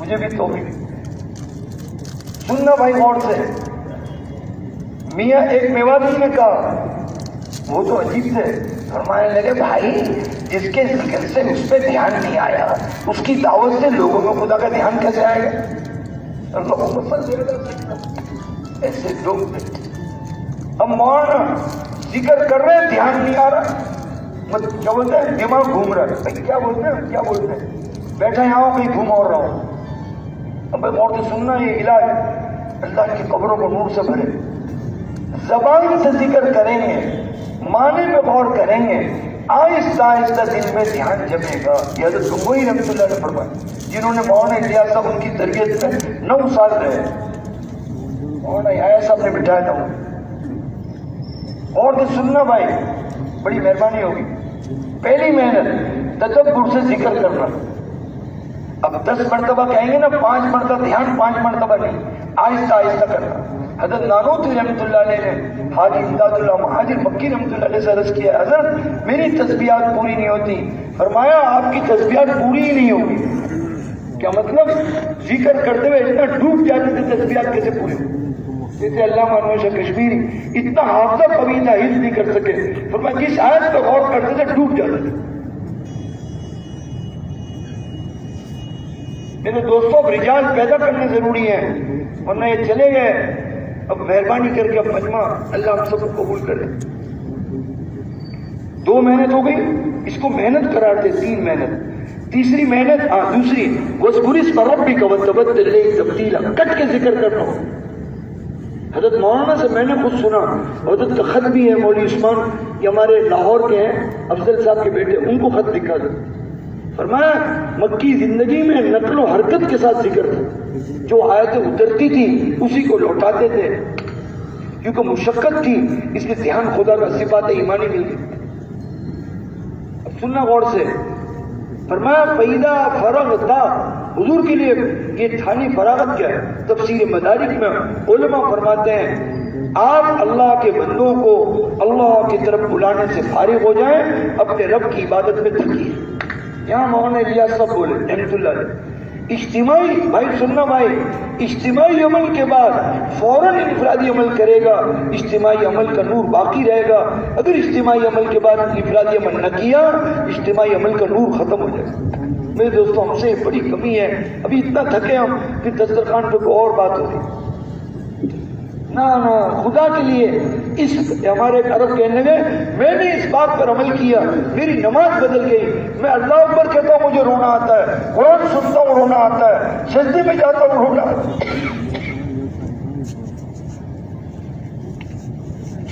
مجھے بھی توفیق. سننا بھائی غور سے. میاں ایک میواتی نے کہا، وہ تو عجیب تھے، فرمانے لگے بھائی جس کے ذکر سے اس پہ دھیان نہیں آیا اس کی دعوت سے لوگوں کو خدا کا دھیان کیسے آئے گا؟ ایسے لوگ اب مولانا ذکر کر رہے ہیں دھیان نہیں آ رہا. کیا بولتے ہیں دماغ گھوم رہا ہے. کیا بولتے ہیں کیا بولتے ہیں؟ بیٹھا یہاں کہیں گھوم اور رہا ہوں. اب غور سے سننا. یہ علاج اللہ کی قبروں کو نور سے بھرے. زبان سے ذکر کریں گے، معنی پہ غور کریں گے، آہستہ آہستہ دل میں دھیان جمے گا. یہ حضرت گنگوئی رحمۃ اللہ نے فرمایا، جنہوں نے مولانا الیاس صاحب ان کی تربیت میں 9 سال رہے. مولانا یحییٰ صاحب نے بٹھایا 9. اور تو سننا بھائی، بڑی مہربانی ہوگی. پہلی محنت تدبر سے ذکر کرنا. اب 10 مرتبہ کہیں گے نا، 5 مرتبہ دھیان، 5 مرتبہ نہیں، آہستہ آہستہ کرنا. حضرت نانوتوی رحمۃ اللہ علیہ نے حاجی امداد اللہ مہاجر مکی رحمۃ اللہ علیہ سے عرض کیا، حضرت میری تسبیحات پوری نہیں ہوتی. فرمایا آپ کی تسبیحات پوری ہی نہیں ہوگی. کیا مطلب؟ ذکر کرتے ہوئے اتنا ڈوب جاتے تھے تسبیحات کیسے پوری؟ جیسے علامہ انور شاہ کشمیری اتنا حافظہ کبھی تھا، حفظ نہیں کر سکے. فرمایا جس آیت پہ غور کرتے تھے ڈوب جاتے تھے. میرے دوستوں اب رجال پیدا کرنے ضروری ہیں، ورنہ یہ چلے گئے. اب مہربانی کر کے اب مجمع اللہ ہم سب کو قبول کرے. 2 محنت ہو گئی، اس کو محنت قرار دے، 3 محنت۔ تیسری محنت دوسری وَاذْكُرِ اسْمَ رَبِّكَ وَتَبَتَّلْ إِلَيْهِ تَبْتِيلًا، کٹ کے ذکر کرنا ہو۔ حضرت مولانا سے میں نے خود سنا، حضرت کا خط بھی ہے، مولوی عثمان یہ ہمارے لاہور کے ہیں، افضل صاحب کے بیٹے، ان کو خط لکھا تھا، فرمایا مکی زندگی میں نقل و حرکت کے ساتھ ذکر تھا، جو آیتیں اترتی تھی اسی کو لوٹاتے تھے، کیونکہ مشقت تھی اس لیے دھیان خدا کا صفات ایمانی مل گئی۔ اب سننا غور سے، فرمایا فَإِذَا فَرَغْتَ، حضور کے لیے یہ تھانی فراغت کیا ہے؟ تفسیر مدارک میں علماء فرماتے ہیں آپ اللہ کے بندوں کو اللہ کی طرف بلانے سے فارغ ہو جائیں، اپنے رب کی عبادت میں تھکیے۔ یہاں مولانا الیاس صاحب بولے رحمۃ اللہ علیہ، اجتماعی بھائی سننا بھائی، اجتماعی عمل کے بعد فوراً انفرادی عمل کرے گا، اجتماعی عمل کا نور باقی رہے گا۔ اگر اجتماعی عمل کے بعد انفرادی عمل نہ کیا، اجتماعی عمل کا نور ختم ہو جائے گا۔ میرے دوستوں ہم سے بڑی کمی ہے، ابھی اتنا تھکے ہم کہ دسترخوان پہ کوئی اور بات ہوگی۔ نہ خدا کے لیے اس ہمارے عرب کہنے میں میں نے اس بات پر عمل کیا، میری نماز بدل گئی، میں اللہ اکبر کہتا ہوں مجھے رونا آتا ہے، قرآن سنتا ہوں رونا آتا ہے، سجدے میں جاتا ہوں رونا آتا ہے۔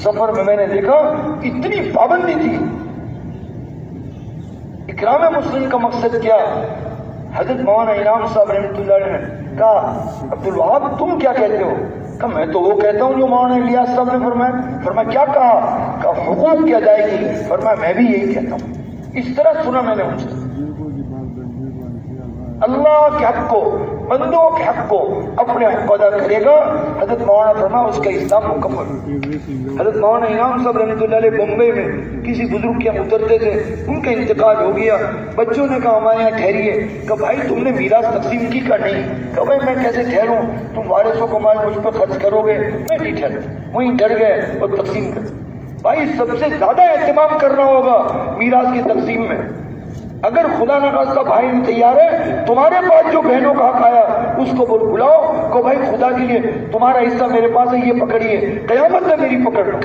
سفر میں نے دیکھا اتنی پابندی تھی۔ اکرام مسلم کا مقصد کیا؟ حضرت مولانا انعام صاحب رحمۃ اللہ علیہ نے کہا عبدالوہاب تم کیا کہتے ہو؟ کہ میں تو وہ کہتا ہوں جو مولانا الیاس صاحب نے فرمایا۔ فرمایا کیا کہا؟ کہ حقوق کی ادائیگی۔ فرمایا میں بھی یہی کہتا ہوں۔ اس طرح سنا میں نے ان سے، اللہ کے حق کو، بندوں کے حق کو اپنے حق کو ادا کرے گا، حضرت مولانا فرمایا اس کا اسلام مکمل۔ حضرت مولانا انعام صاحب رحمۃ اللہ علیہ بمبئی میں کسی بزرگ کے یہاں اترتے تھے، ان کا انتقال ہو گیا، بچوں نے کہا ہمارے یہاں ٹھہریے، کہ بھائی تم نے میراث تقسیم کی؟ کا نہیں۔ کہ بھائی میں کیسے ٹھہروں، تم وارثوں کو مال مجھ پر خرچ کرو گے، میں نہیں ٹھہرا۔ وہیں ڈر گئے اور تقسیم کر۔ بھائی سب سے زیادہ اہتمام کرنا ہوگا میراث کی تقسیم میں۔ اگر خدا نخواستہ بھائی تیار ہے، تمہارے پاس جو بہنوں کا حق آیا اس کو بلاؤ کہ بھائی خدا کے لیے تمہارا حصہ میرے پاس ہے، یہ پکڑیے، قیامت میں میری پکڑ لو۔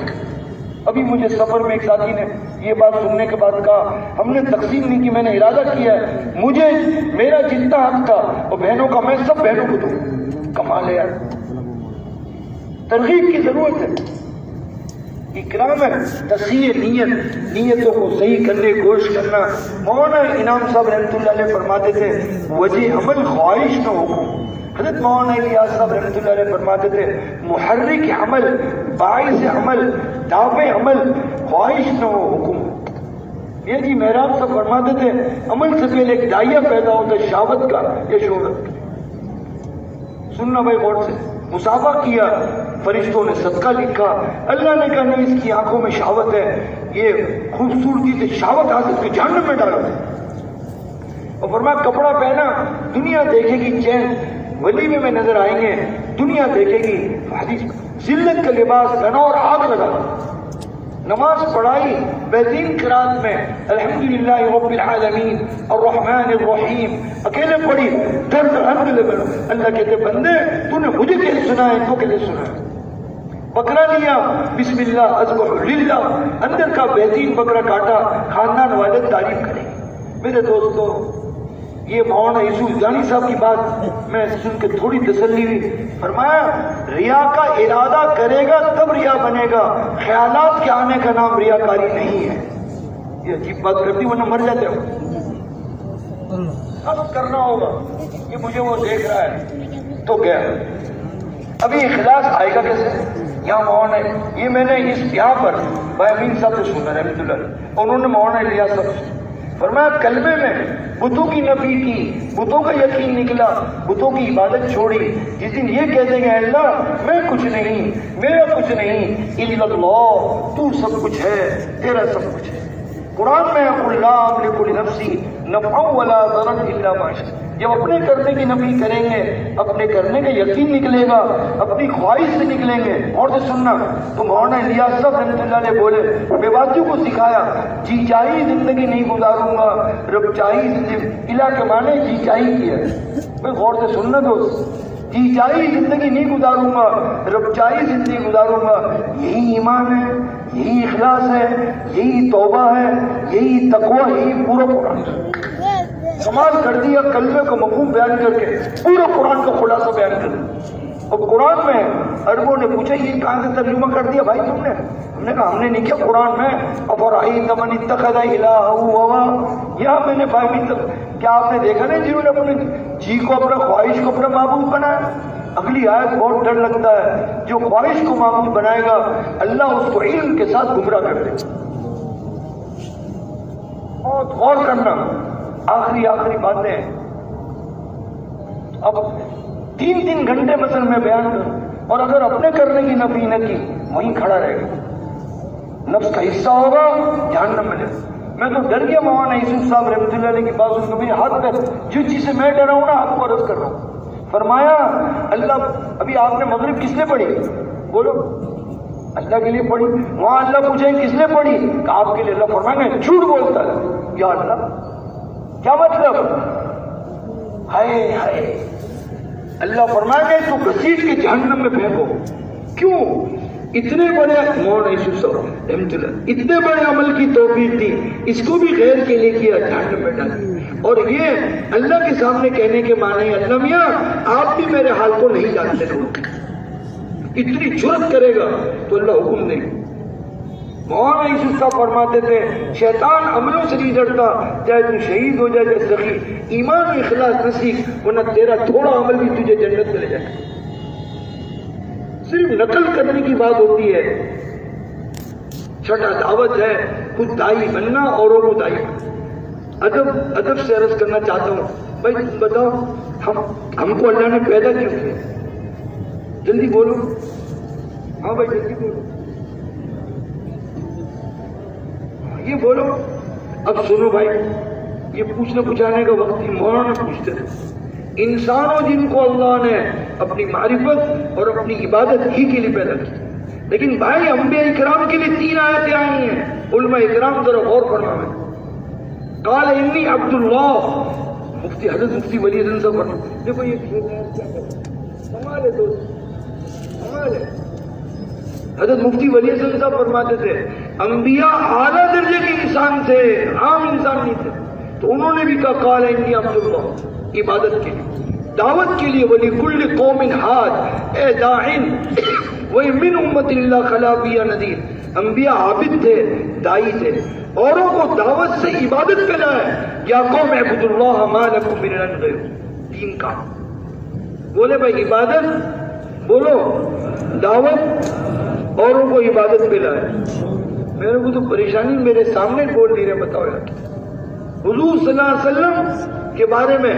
ابھی مجھے سفر میں ایک ساتھی نے یہ بات سننے کے بعد کہا ہم نے تقسیم نہیں کی، میں نے ارادہ کیا ہے، مجھے میرا جتنا حق تھا اور بہنوں کا میں سب بہنوں کو دوں۔ کمال ہے یار، ترغیب کی ضرورت ہے۔ اکرام ہے تصحیح نیتوں کو صحیح کرنے کی کوشش کرنا۔ مولانا انعام صاحب رحمۃ اللہ علیہ فرماتے تھے وجہ عمل خواہش نہ ہو۔ حضرت مولانا الیاس صاحب رحمۃ اللہ علیہ فرماتے تھے محرک عمل، باعث عمل، دافع عمل، خواہش نہ ہو حکم۔ یہ جی محراب صاحب فرماتے تھے عمل سے پہلے ایک دائیا پیدا ہوتا ہے شہوت کا یا شہرت۔ سننا بھائی غور سے، مسافہ کیا، فرشتوں نے صدقہ لکھا، اللہ نے کہا نہیں اس کی آنکھوں میں شہوت ہے، یہ خوبصورتی سے شہوت حاصل کے جہنم میں ڈالا۔ اور فرمایا کپڑا پہنا، دنیا دیکھے گی چین، ولیمے میں نظر آئیں گے، دنیا دیکھے گی حدیث، ذلت کا لباس پہنا اور آگ لگا۔ نماز پڑھائی بہترین قرات میں الحمدللہ رب العالمین الرحمن الرحیم، اکیلے پڑھی درد الحمدللہ۔ اللہ کہتے بندے تو نے مجھے کیسے سنا ہے، تو کیسے سنا ہے؟ بکرا لیا، بسم اللہ اذبح للہ، اندر کا بہترین بکرا کاٹا، خاندان والے تعریف کریں گے۔ میرے دوستو یہ مولانا یوسف جانی صاحب کی بات میں سن کے تھوڑی تسلی ہوئی۔ فرمایا ریا کا ارادہ کرے گا تب ریا بنے گا، خیالات کے آنے کا نام ریاکاری نہیں ہے۔ یہ عجیب بات کرتی ورنہ مر جاتے ہو۔ اب کرنا ہوگا، یہ مجھے وہ دیکھ رہا ہے تو گیا۔ ابھی اخلاص آئے گا کیسے؟ یہاں مولانا یہ میں نے اس یہاں پر بھائی امین صاحب سے سنا رحمۃ اللہ علیہ، انہوں نے مولانا الیاس صاحب سے فرمایا کلمے میں بتوں کی نفی کی، بتوں کا یقین نکلا، بتوں کی عبادت چھوڑی، جس دن یہ کہہ دیں گے اللہ میں کچھ نہیں، میرا کچھ نہیں، الا اللہ تو سب کچھ ہے، تیرا سب کچھ ہے۔ قرآن میں قل لا املک لنفسی نفعا ولا ضرا الا ما شاء، جب اپنے کرنے کی نفی کریں گے، اپنے کرنے کا یقین نکلے گا، اپنی خواہش سے نکلیں گے۔ اور سے سننا تو مولانا الیاس صاحب رحمۃ اللہ علیہ بولے بیواتیوں کو سکھایا جی چاہیے زندگی نہیں گزاروں گا، رب چاہیے زندگی، الہ کے معنی جی چاہیے کیا ہے۔ غور سے سننا دوست، جی چاہیے زندگی نہیں گزاروں گا، رب چاہیے زندگی گزاروں گا، یہی ایمان ہے، یہی اخلاص ہے، یہی توبہ ہے، یہی تقوی، یہی پورا قرآن کمال کر دیا کلمے کو مفہوم بیان کر کے، پورا قرآن کا خلاصہ بیان کر دیا۔ اور قرآن میں عربوں نے پوچھا یہ کہاں سے ترجمہ کر دیا بھائی تم نے؟ ہم نے کہا ہم نے نہیں کیا، قرآن میں افرأیت من اتخذ الہہ ہوا، یہاں میں نے فہمی تک کیا آپ نے دیکھا نہیں جنہوں نے اپنے جی کو، اپنے خواہش کو اپنا معبود بنایا؟ اگلی آیت بہت ڈر لگتا ہے، جو خواہش کو معبود بنائے گا اللہ اس کو علم کے ساتھ گمراہ کر دے گا۔ بہت غور کرنا۔ آخری باتیں اب 3 گھنٹے مثلا میں بیان کروں، اور اگر اپنے کرنے کی نفی نہ کی وہیں کھڑا رہے گا، نفس کا حصہ ہوگا جہنم میں۔ میں تو ڈر گیا مولانا یوسف صاحب رحمۃ اللہ علیہ کی بات سن کے، میرے ہاتھ پہ جس چیز سے میں ڈرا ہوں نا آپ کو عرض کر رہا ہوں۔ فرمایا اللہ، ابھی آپ نے مغرب کس نے پڑھی؟ بولو اللہ کے لیے پڑھی۔ وہاں اللہ پوچھے کس نے پڑھی؟ کہ آپ کے لیے۔ اللہ فرمائیں گے جھوٹ بولتا ہے، یا اللہ کیا مطلب؟ ہائے ہائے، اللہ فرمائیں گے تو گھسیٹ کے جہنم میں پھینکو۔ کیوں؟ اتنے بڑے مولانا یوسف صاحب رحمۃ اللہ اتنے بڑے عمل کی توفیق دی، اس کو بھی غیر کے لیے کیا، جہنم میں ڈالا۔ اور یہ اللہ کے سامنے کہنے کے معنی اللہ میاں آپ بھی میرے حال کو نہیں جانتے ہو، اتنی جرأت کرے گا تو اللہ حکم دے گا۔ مولانا یوسف صاحب فرماتے تھے شیطان عملوں سے نہیں ڈرتا، چاہے تو شہید ہو جائے چاہے سخی، ایمان و اخلاص نہ سیکھ ورنہ تیرا تھوڑا عمل بھی تجھے جنت میں لے جائے۔ صرف نقل کرنے کی بات ہوتی ہے۔ چھٹا دعوت ہے خود دائی بننا، اوروں کو دائی بننا۔ ادب سے عرض کرنا چاہتا ہوں، بھائی بتاؤ ہم کو اللہ نے پیدا کیوں کیا؟ جلدی بولو، ہاں بھائی جلدی بولو، یہ بولو۔ اب سنو بھائی، یہ پوچھنے پوچھانے کا وقت ہی مولانا پوچھتے تھے، انسانوں جن کو اللہ نے اپنی معرفت اور اپنی عبادت ہی کے لیے پیدا کی، لیکن بھائی انبیاء اکرام کے لیے 3 آیتیں آئی ہیں، علماء اکرام ذرا غور فرمائیں۔ قال انی عبد اللہ، مفتی حضرت مفتی ولی رضا صاحب فرماتے، دیکھو یہ کمال ہے دوست، کمال ہے۔ حضرت مفتی ولی رضا صاحب فرماتے تھے انبیاء اعلیٰ درجے کے انسان تھے، عام انسان نہیں تھے، تو انہوں نے بھی کہا قال انی عبد اللہ، عبادت کے لیے، دعوت کے لیے۔ وَلِكُلِّ قَوْمٍ ہاد، اے داعٍ وَمِنْ أُمَّةِ اللَّهِ خَلَا فِيهَا نَذِيرٌ، انبیاء عابد تھے، دائی تھے، اوروں کو دعوت سے عبادت پہ لائے۔ یا قوم اعبدوا اللہ ما لکم من الہ غیرہ، 3 کام بولے بھائی، عبادت بولو، دعوت، اوروں کو عبادت پہ لائے۔ میرے کو تو پریشانی میرے سامنے بول نہیں رہے، بتاؤ یار۔ حضور صلی اللہ علیہ وسلم کے بارے میں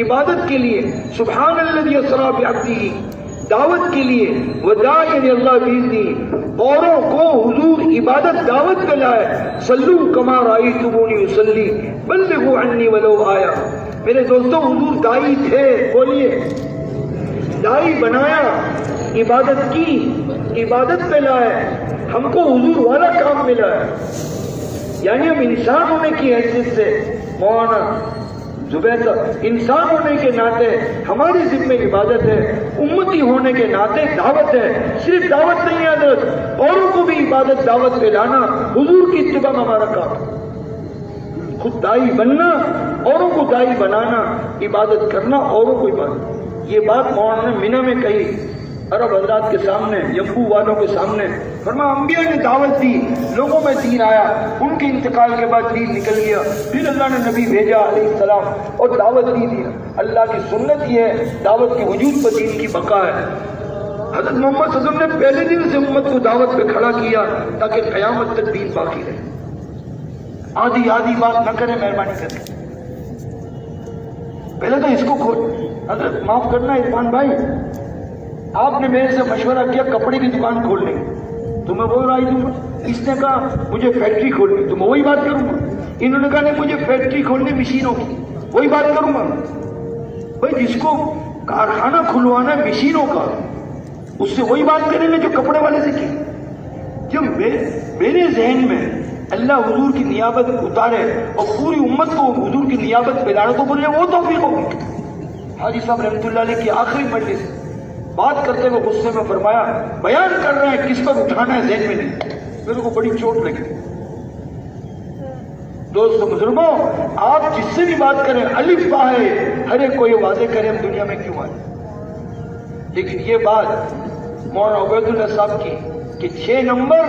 عبادت کے لیے سبحان الذی اسری بعبدہ، دعوت کے لیے وداعی اللہ باذنہ، اوروں کو حضور عبادت دعوت پہ لائے۔ صلو کما رأیتمونی اصلی بلغوا عنی ولو آیا۔ میرے دوستوں حضور دائی تھے، بولیے دائی بنایا، عبادت کی، عبادت پہ لائے، ہم کو حضور والا کام ملا ہے۔ یعنی ہم انسان ہونے کی حیثیت سے مولانا زبیر صاحب، انسان ہونے کے ناطے ہماری ذمہ عبادت ہے، امتی ہونے کے ناطے دعوت ہے۔ صرف دعوت نہیں ہے حضرت، اوروں کو بھی عبادت دعوت پہ لانا حضور کی اتباع میں ہمارا کام۔ خود دائی بننا، اوروں کو دائی بنانا، عبادت کرنا، اوروں کو عبادت۔ یہ بات مولانا نے مینا میں کہی، عرب حضرات کے سامنے، یمبو والوں کے سامنے۔ فرمایا انبیاء نے دعوت دی، لوگوں میں دین آیا، ان کے انتقال کے بعد دین نکل گیا، پھر اللہ نے نبی بھیجا علیہ السلام اور دعوت دی۔ اللہ کی سنت یہ ہے، دعوت کے وجود پر دین کی بقا ہے۔ حضرت محمد صلی اللہ علیہ وسلم نے پہلے دن سے امت کو دعوت پہ کھڑا کیا تاکہ قیامت تک دین باقی رہے۔ آدھی بات نہ کریں، مہربانی کریں، پہلے تو اس کو کھول۔ حضرت معاف کرنا عرفان بھائی، آپ نے میرے سے مشورہ کیا کپڑے کی دکان کھولنے کی، تو میں بول رہا ہوں، اس نے کہا مجھے فیکٹری کھولنی، تو میں وہی بات کروں گا۔ انہوں نے کہا نہیں مجھے فیکٹری کھولنی مشینوں کی، وہی بات کروں گا۔ بھائی جس کو کارخانہ کھلوانا ہے مشینوں کا، اس سے وہی بات کریں گے جو کپڑے والے سے کی۔ جب میرے ذہن میں اللہ حضور کی نیابت اتارے اور پوری امت کو حضور کی نیابت پہ لانا، تو بولے وہ توفیق ہوگی۔ حاجی صاحب رحمۃ اللہ علیہ کی آخری مجلس بات کرتے ہوئے غصے میں فرمایا بیان کر رہے ہیں، کس پر اٹھانا ہے ذہن میں نہیں۔ میرے کو بڑی چوٹ لگی. دوستو بزرگوں، آپ جس سے بھی بات کریں الف با ہے، ہر ایک کو یہ واضح کریں ہم دنیا میں کیوں آئے. لیکن یہ بات مولانا عبید اللہ صاحب کی کہ 6 نمبر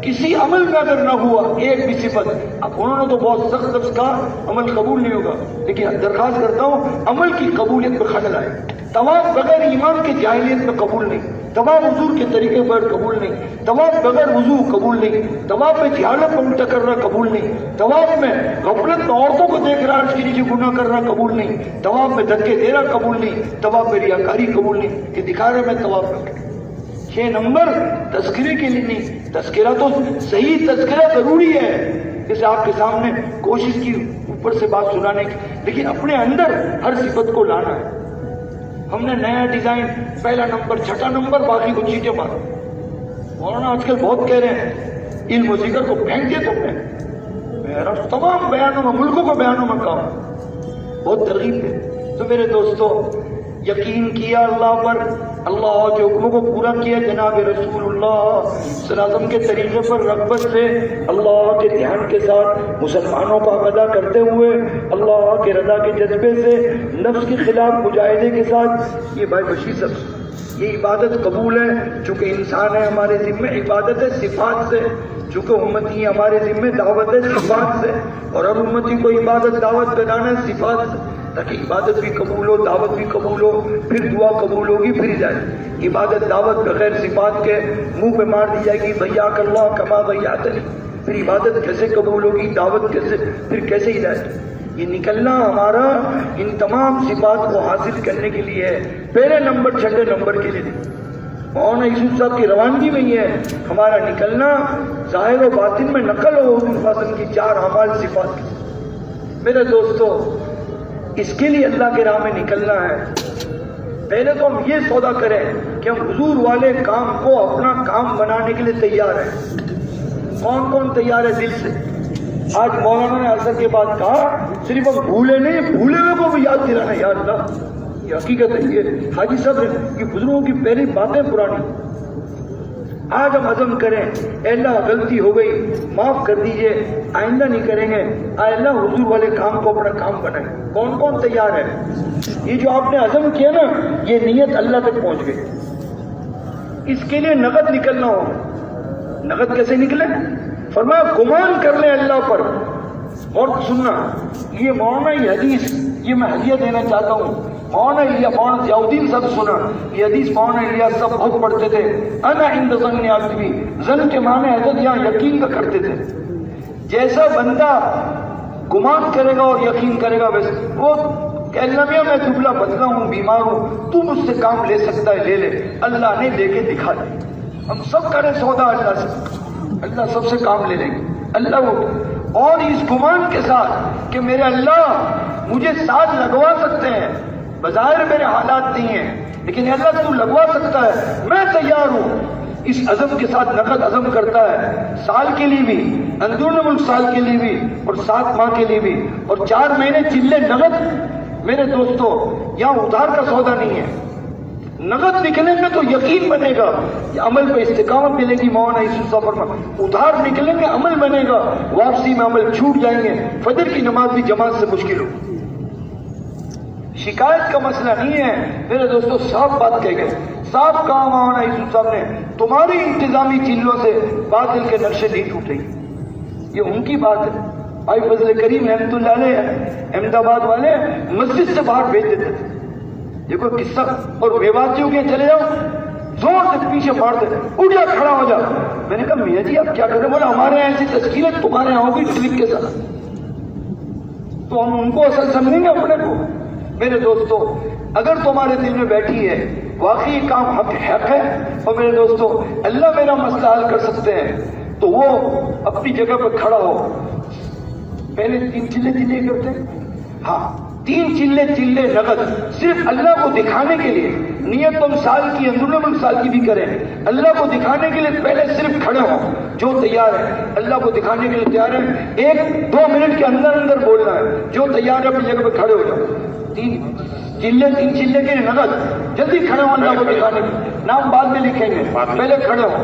کسی عمل میں اگر نہ ہوا ایک بھی صفت، اب انہوں نے تو بہت سخت لفظ کہا عمل قبول نہیں ہوگا، لیکن درخواست کرتا ہوں عمل کی قبولیت میں خلل آئے. طواف بغیر ایمان کے جاہلیت میں قبول نہیں، طواف حضور کے طریقے پر قبول نہیں، طواف بغیر وضو قبول نہیں، طواف میں جہالت میں الٹا کرنا قبول نہیں، طواف میں غفلت میں عورتوں کو دیکھ رہا اس کے نیچے گناہ کرنا قبول نہیں، طواف میں دھکے دینا قبول نہیں، طواف میں ریاکاری قبول نہیں کہ دکھا رہے میں طواف میں. 6 نمبر تذکرے کے لیے نہیں. تذکرہ تو صحیح تذکرہ ضروری ہے، جیسے آپ کے سامنے کوشش کی اوپر سے بات سنانے کی، لیکن اپنے اندر ہر صفت کو لانا ہے. ہم نے نیا ڈیزائن، پہلا نمبر 6 نمبر، باقی کو چیٹیں مارو. مولانا آج کل بہت کہہ رہے ہیں علم و ذکر کو پھینک دیا تم نے. میرا تمام بیانوں میں، ملکوں کو بیانوں میں کہا بہت ترغیب ہے. تو میرے دوستو، یقین کیا اللہ پر، اللہ کے حکموں کو پورا کیا، جناب رسول اللہ صلی اللہ علیہ وسلم کے طریقے پر رغبت سے اللہ کے دھیان کے ساتھ مسلمانوں کا ادا کرتے ہوئے، اللہ کے رضا کے جذبے سے نفس کے خلاف مجاہدے کے ساتھ. یہ بھائی بشیر صاحب، یہ عبادت قبول ہے چونکہ انسان ہے، ہمارے ذمہ عبادت ہے صفات سے، چونکہ امتی ہمارے ذمہ دعوت ہے صفات سے، اور ہر امتی کو عبادت دعوت بنانا ہے صفات سے، تاکہ عبادت بھی قبول ہو، دعوت بھی قبول ہو، پھر دعا قبول ہوگی، پھر ہدایت. عبادت دعوت بغیر صفات کے منہ پہ مار دی جائے گی، بھیاک اللہ کما بھیاتنی، پھر عبادت کیسے قبول ہوگی، دعوت کیسے، پھر کیسے ہدایت. یہ نکلنا ہمارا ان تمام صفات کو حاصل کرنے کے لیے ہے، پہلے نمبر 6 نمبر کے لیے نہیں. مولانا یوسف صاحب کی روانگی میں یہ ہے ہمارا نکلنا، ظاہر و باطن میں نقل ہو حضور صلی اللہ علیہ وسلم کی 4 اعمال صفات. میرے دوستو، اس کے لیے اللہ کے راہ میں نکلنا ہے. پہلے تو ہم یہ سودا کریں کہ ہم حضور والے کام کو اپنا کام بنانے کے لیے تیار ہیں. کون کون تیار ہے دل سے؟ آج مولانا نے اثر کے بعد کہا صرف ہم بھولے نہیں، بھولے ہوئے کو بھی یاد دلانا. یا اللہ، یہ حقیقت ہے. یہ حاجی صاحب کی بزرگوں کی پہلی باتیں پرانی. آج ہم عزم کریں، اے اللہ غلطی ہو گئی معاف کر دیجئے، آئندہ نہیں کریں گے. اے اللہ حضور والے کام کو اپنا کام بنائیں. کون کون تیار ہے؟ یہ جو آپ نے عزم کیا نا، یہ نیت اللہ تک پہنچ گئی. اس کے لیے نقد نکلنا ہو. نقد کیسے نکلے؟ فرمایا گمان کر لیں اللہ پر. اور سننا، یہ مولانا یہ حدیث، یہ میں ہدیہ دینا چاہتا ہوں. مولانا ضیاءالدین صاحب سنا، یہ حدیث مولانا الیاس صاحب بہت پڑھتے تھے. انا عند ظن عبدی، ظن کے معنی حضرت یہاں یقین کا کرتے تھے. جیسا بندہ گمان کرے گا اور یقین کرے گا ویسے وہ کہ اللہ میاں میں دبلا پتلا ہوں، بیمار ہوں، تو مجھ سے کام لے سکتا ہے، لے لے. اللہ نے لے کے دکھا دی. ہم سب کریں سودا اللہ سے، اللہ سب سے کام لے لیں گے. اللہ وہ اور اس گمان کے ساتھ کہ میرے اللہ مجھے ساتھ لگوا سکتے ہیں، بظاہر میرے حالات نہیں ہیں لیکن اللہ تو لگوا سکتا ہے، میں تیار ہوں. اس عزم کے ساتھ نقد عزم کرتا ہے، سال کے لیے بھی، اندرون ملک سال کے لیے بھی، اور 7 ماہ کے لیے بھی، اور 4 مہینے چلے نقد. میرے دوستو، یہاں ادھار کا سودا نہیں ہے. نقد نکلیں گے تو یقین بنے گا، عمل پہ استقامت ملے گی. مولانا یوسف صاحب فرماتے ہیں ادھار نکلیں گے عمل بنے گا، واپسی میں عمل چھوٹ جائیں گے. فجر کی نماز بھی جماعت سے مشکل ہو. شکایت کا مسئلہ نہیں ہے میرے دوستو، صاف بات کہہ گئے، صاف کہا مولانا یوسف صاحب نے، تمہاری انتظامی چیلوں سے باطل کے نقشے نہیں ٹوٹے. یہ ان کی بات ہے. بھائی فضل کریم رحمۃ اللہ علیہ احمد آباد والے مسجد سے باہر بھیج دیتے تھے. دیکھو قصہ، اور بیواتیوں کے چلے جاؤ، زور سے پیچھے مار دے، اٹھ جا کھڑا ہو جا. میں نے کہا میاں جی آپ کیا کریں؟ بولا ہمارے یہاں ایسی تشکیل ہے، تمہارے یہاں ہوگی ٹرک کے ساتھ. تو ہم ان کو اصل سمجھیں گے اپنے کو. میرے دوستو، اگر تمہارے دل میں بیٹھی ہے واقعی کام حق ہے، اور میرے دوستو اللہ میرا مسئلہ حل کر سکتے ہیں، تو وہ اپنی جگہ پہ کھڑا ہو. پہلے 3 چلے کرتے ہیں، ہاں 3 چلے نقد، صرف اللہ کو دکھانے کے لیے. نیت تم سال کی، اندرون سال کی بھی کریں، اللہ کو دکھانے کے لیے پہلے صرف کھڑے ہوں. جو تیار ہے اللہ کو دکھانے کے لیے تیار ہے، 1-2 منٹ کے اندر بولنا ہے. جو تیار ہے اپنی جگہ پہ کھڑے ہو جاؤ. 3 چلے کے نقد، جلدی کھڑے ہو اللہ کو دکھانے کے. نام بعد میں لکھیں گے، پہلے کھڑے ہو.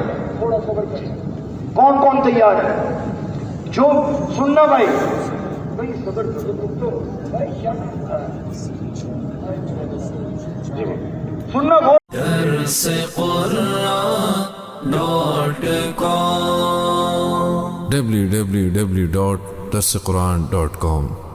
کون کون تیار ہے؟ جو سننا بھائی صبر سننا بہت www.darsequran.com